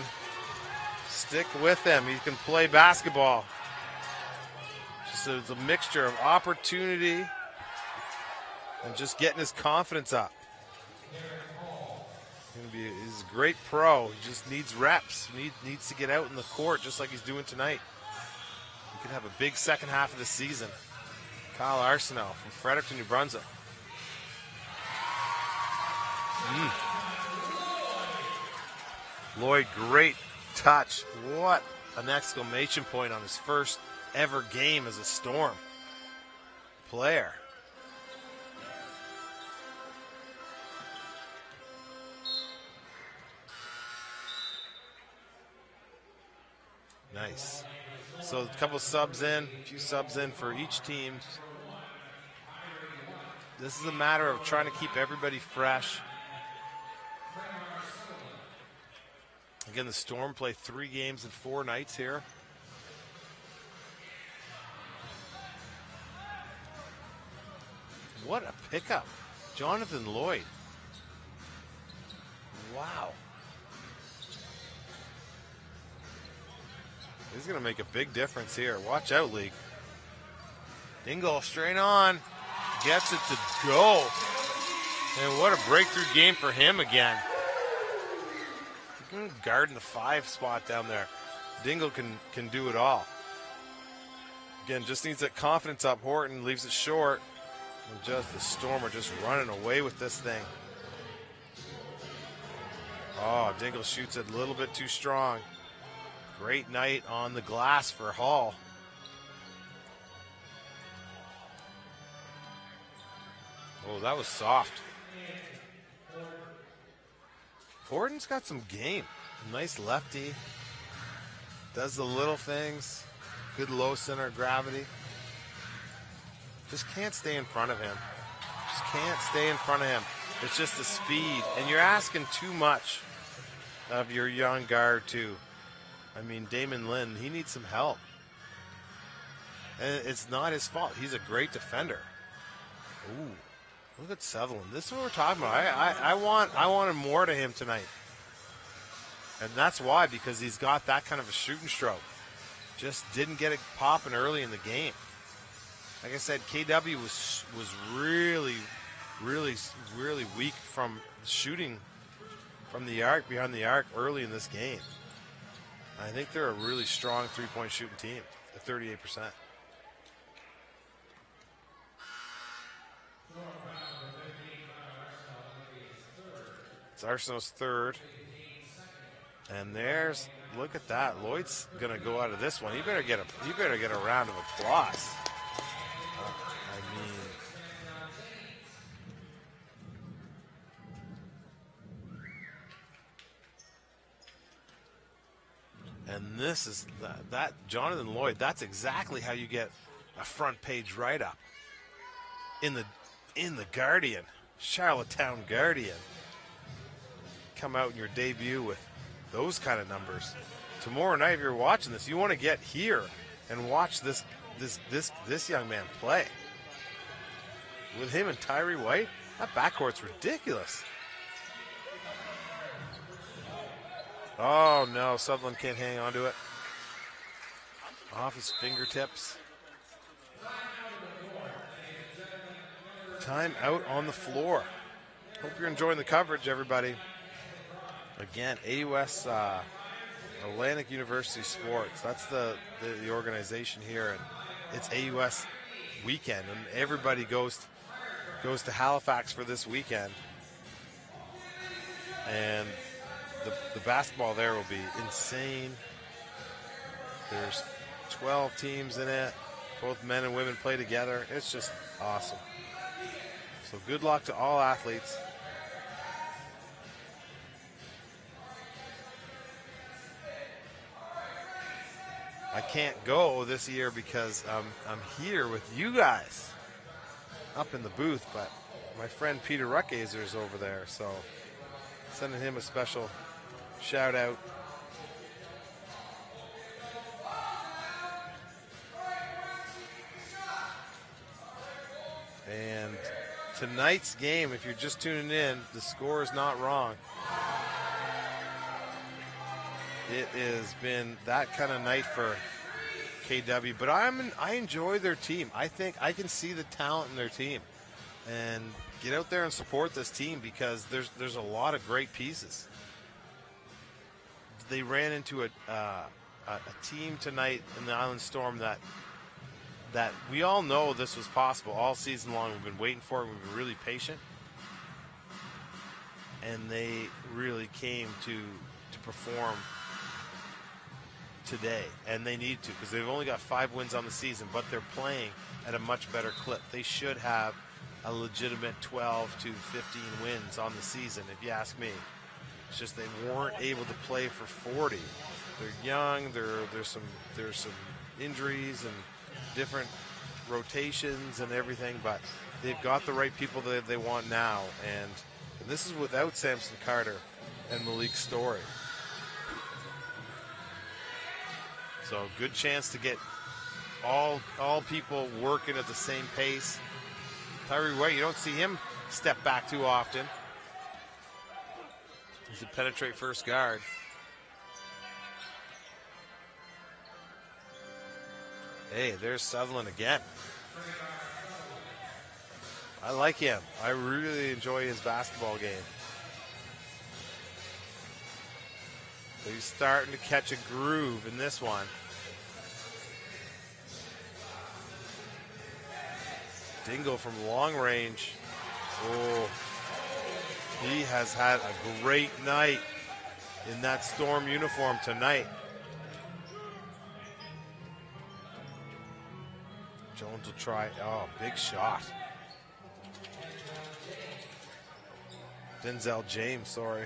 Stick with him. He can play basketball. Just a mixture of opportunity and just getting his confidence up. He's a great pro. He just needs reps. Needs to get out in the court just like he's doing tonight. He could have a big second half of the season. Kyle Arsenault from Fredericton, New Brunswick. Lloyd, great touch. What an exclamation point on his first ever game as a Storm player. Nice. So a couple subs in, a few subs in for each team. This is a matter of trying to keep everybody fresh. Again, the Storm play 3 games in 4 nights here. What a pickup. Jonathan Lloyd. Wow. He's going to make a big difference here. Watch out, League. Dingle straight on. Gets it to go. And what a breakthrough game for him again. Guarding the 5 spot down there. Dingle can do it all. Again, just needs that confidence up. Horton leaves it short. And just the Storm are just running away with this thing. Oh, Dingle shoots it a little bit too strong. Great night on the glass for Hall. Oh, that was soft. Horton's got some game. Nice lefty. Does the little things. Good low center of gravity. Just can't stay in front of him. Just can't stay in front of him. It's just the speed. And you're asking too much of your young guard, too. I mean, Damon Lynn, he needs some help. And it's not his fault. He's a great defender. Ooh. Look at Sutherland. This is what we're talking about. I wanted more to him tonight. And that's why, because he's got that kind of a shooting stroke. Just didn't get it popping early in the game. Like I said, KW was really weak from shooting from the arc, behind the arc early in this game. I think they're a really strong three-point shooting team at 38%. It's Arsenault's third. And there's, look at that. Lloyd's gonna go out of this one. He better get a round of applause. And this is that Jonathan Lloyd. That's exactly how you get a front page write-up in the Guardian, Charlottetown Guardian. Come out in your debut with those kind of numbers. Tomorrow night, if you're watching this, you want to get here and watch this young man play. With him and Tyree White, that backcourt's ridiculous. Oh no, Sutherland can't hang on to it. Off his fingertips. Time out on the floor. Hope you're enjoying the coverage, everybody. Again, AUS Atlantic University Sports. That's the organization here, and it's AUS weekend, and everybody goes to Halifax for this weekend. And the basketball there will be insane. There's 12 teams in it. Both men and women play together. It's just awesome. So good luck to all athletes. I can't go this year because I'm here with you guys up in the booth, but my friend Peter Ruckazer is over there, so sending him a special shout out. And tonight's game, if you're just tuning in, the score is not wrong. It has been that kind of night for KW, but I enjoy their team. I think I can see the talent in their team, and get out there and support this team because there's a lot of great pieces. They ran into a team tonight in the Island Storm that we all know this was possible all season long. We've been waiting for it. We've been really patient, and they really came to perform today, and they need to because they've only got 5 wins on the season, but they're playing at a much better clip. They should have a legitimate 12 to 15 wins on the season, if you ask me. It's just they weren't able to play for 40. They're young. There's some injuries and different rotations and everything, but they've got the right people that they want now, and this is without Samson Carter and Malik Story. So good chance to get all people working at the same pace. Tyree White, you don't see him step back too often. He's a penetrate first guard. Hey, there's Sutherland again. I like him. I really enjoy his basketball game. So he's starting to catch a groove in this one. Dingle from long range. Oh, he has had a great night in that Storm uniform tonight. Jones will try. Oh, big shot. Denzel James, sorry.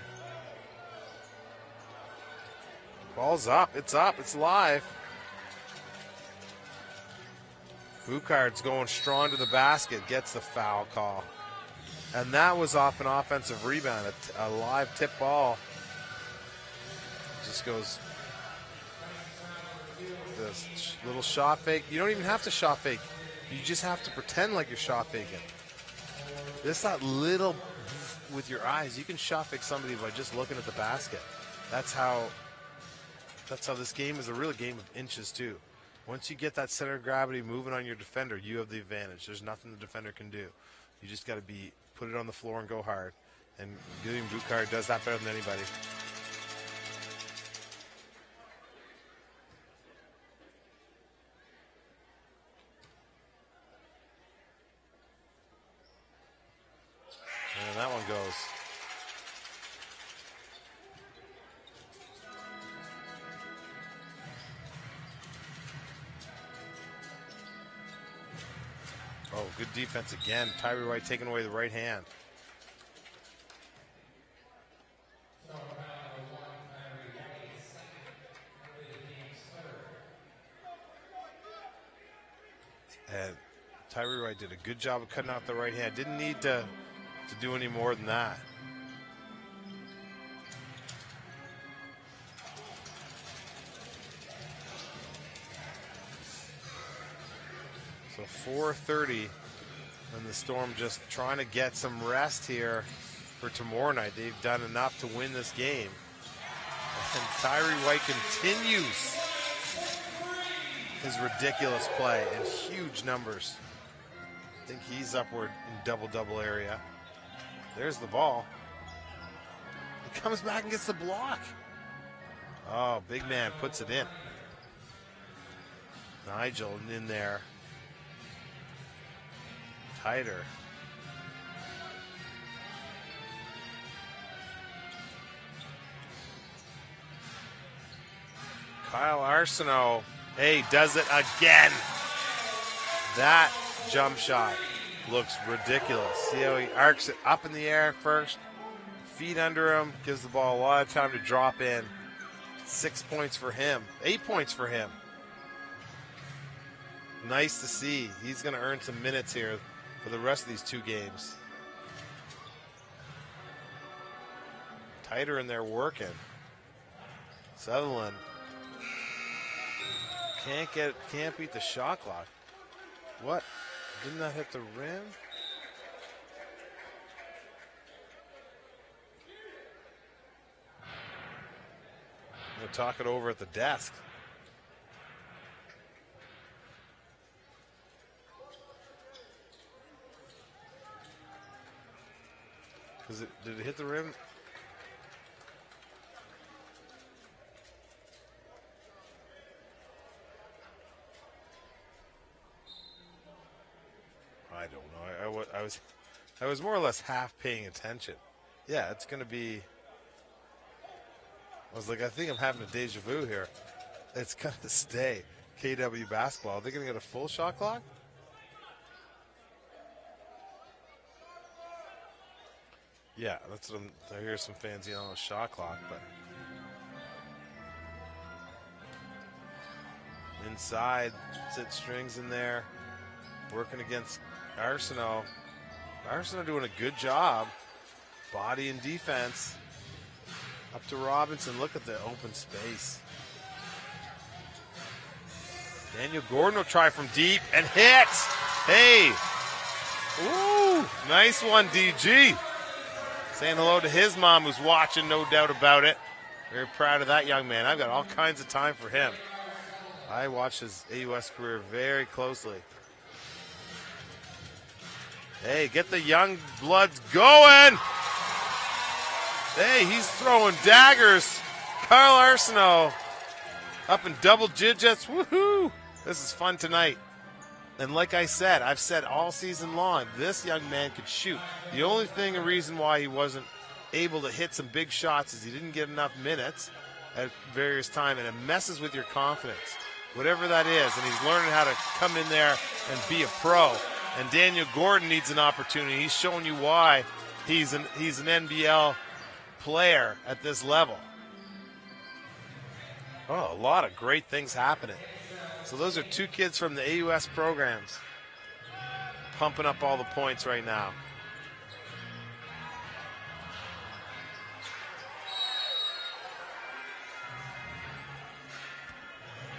Ball's up. It's up. It's live. Boucard's going strong to the basket. Gets the foul call. And that was off an offensive rebound. A live tip ball. Just goes. This little shot fake. You don't even have to shot fake. You just have to pretend like you're shot faking. Just that little with your eyes. You can shot fake somebody by just looking at the basket. That's how this game is a real game of inches too. Once you get that center of gravity moving on your defender, you have the advantage. There's nothing the defender can do. You just got to put it on the floor and go hard. And Gillian Boucard does that better than anybody. And that one goes. Oh, good defense again. Tyree White taking away the right hand. And Tyree White did a good job of cutting out the right hand. Didn't need to do any more than that. So 4:30, and the Storm just trying to get some rest here for tomorrow night. They've done enough to win this game. And Tyree White continues his ridiculous play and huge numbers. I think he's upward in double-double area. There's the ball. He comes back and gets the block. Oh, big man puts it in. Nigel in there. Tighter. Kyle Arsenault, hey, does it again. That jump shot looks ridiculous. See how he arcs it up in the air first, feet under him, gives the ball a lot of time to drop in. 6 points for him, 8 points for him. Nice to see. He's going to earn some minutes here for the rest of these two games. Tighter in there working. Sutherland can't beat the shot clock. What? Didn't that hit the rim? We'll talk it over at the desk. Did it hit the rim? I don't know. I was more or less half paying attention. Yeah, it's going to be. I was like, I think I'm having a deja vu here. It's going to stay KW basketball. Are they going to get a full shot clock? Yeah, that's what I hear some fans yelling a shot clock, but inside, Sit Strings in there, working against Arsenault. Arsenault doing a good job, body and defense. Up to Robinson, look at the open space. Daniel Gordon will try from deep and hit. Hey, ooh, nice one, DG. Saying hello to his mom who's watching, no doubt about it. Very proud of that young man. I've got all kinds of time for him. I watched his AUS career very closely. Hey, get the young bloods going. Hey, he's throwing daggers. Kyle Arsenault up in double digits. Woohoo! This is fun tonight. And like I said, I've said all season long, this young man could shoot. The only thing, a reason why he wasn't able to hit some big shots is he didn't get enough minutes at various times, and it messes with your confidence, whatever that is. And he's learning how to come in there and be a pro. And Daniel Gordon needs an opportunity. He's showing you why he's an NBL player at this level. Oh, a lot of great things happening. So those are two kids from the AUS programs pumping up all the points right now.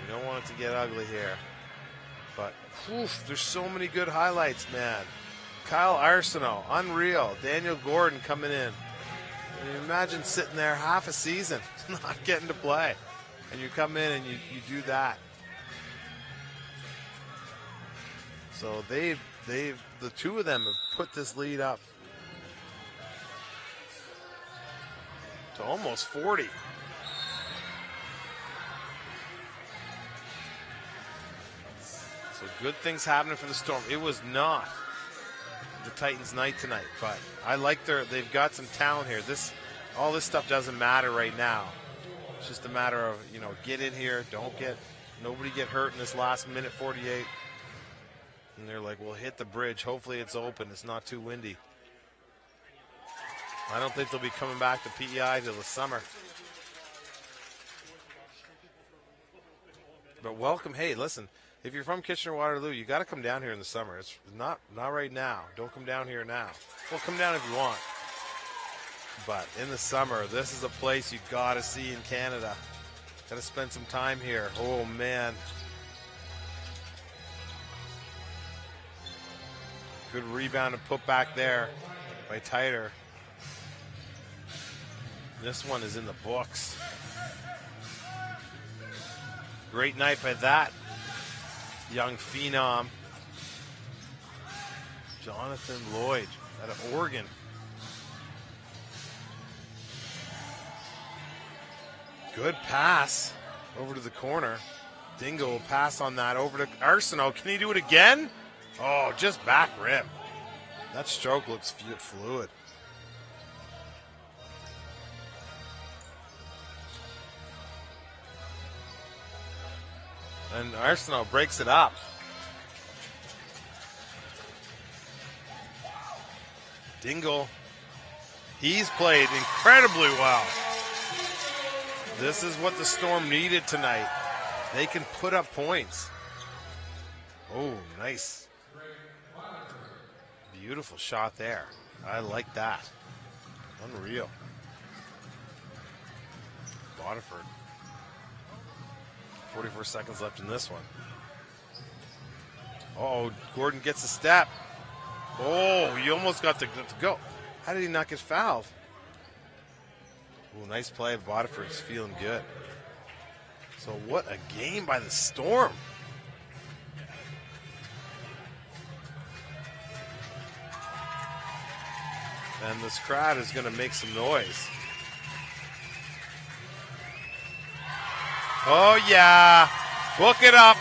We don't want it to get ugly here. But there's so many good highlights, man. Kyle Arsenault, unreal. Daniel Gordon coming in. And imagine sitting there half a season not getting to play. And you come in and you do that. So the two of them have put this lead up to almost 40. So good things happening for the Storm. It was not the Titans' night tonight, but I like they've got some talent here. All this stuff doesn't matter right now. It's just a matter of, get in here, nobody get hurt in this last minute 48. And they're like, we'll hit the bridge. Hopefully it's open. It's not too windy. I don't think they'll be coming back to PEI till the summer. But welcome. Hey, listen, if you're from Kitchener-Waterloo, you got to come down here in the summer. It's not right now. Don't come down here now. Well, come down if you want. But in the summer, this is a place you got to see in Canada. Got to spend some time here. Oh, man. Good rebound and put back there by Titer. This one is in the books. Great night by that young phenom, Jonathan Lloyd out of Oregon. Good pass over to the corner. Dingo will pass on that over to Arsenault. Can he do it again? Oh, just back rim. That stroke looks fluid. And Arsenault breaks it up. Dingle, he's played incredibly well. This is what the Storm needed tonight. They can put up points. Oh, nice. Beautiful shot there. I like that. Unreal. Waterford. 44 seconds left in this one. Oh, Gordon gets a step. Oh, he almost got to go. How did he not get fouled? Oh, nice play. Waterford's feeling good. So what a game by the Storm. And this crowd is going to make some noise. Oh, yeah. Book it up.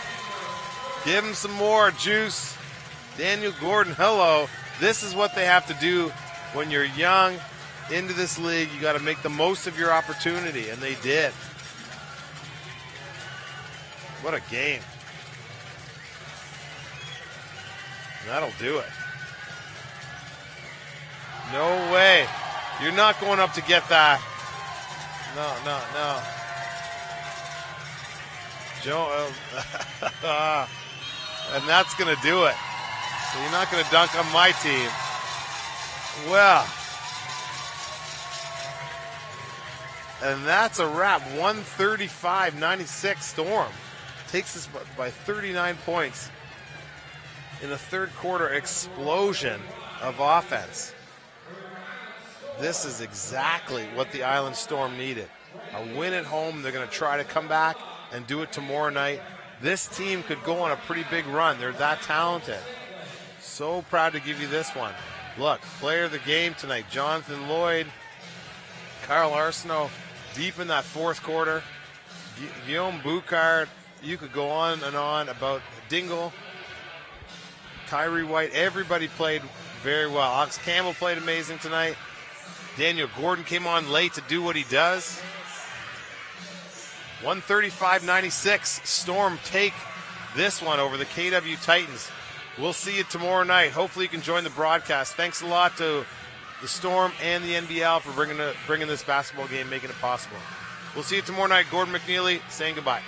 Give him some more juice. Daniel Gordon, hello. This is what they have to do when you're young into this league. You got to make the most of your opportunity, and they did. What a game. That'll do it. No way. You're not going up to get that. No. Joe, and that's going to do it. So you're not going to dunk on my team. Well, and that's a wrap. 135-96 Storm takes us by 39 points in a third quarter explosion of offense. This is exactly what the Island Storm needed. A win at home. They're going to try to come back and do it tomorrow night. This team could go on a pretty big run. They're that talented. So proud to give you this one. Look, player of the game tonight, Jonathan Lloyd, Carl Arsenault, deep in that fourth quarter. Guillaume Boucard, you could go on and on about Dingle, Tyree White. Everybody played very well. Alex Campbell played amazing tonight. Daniel Gordon came on late to do what he does. 135-96. Storm take this one over the KW Titans. We'll see you tomorrow night. Hopefully you can join the broadcast. Thanks a lot to the Storm and the NBL for bringing this basketball game, making it possible. We'll see you tomorrow night. Gordon McNeely saying goodbye.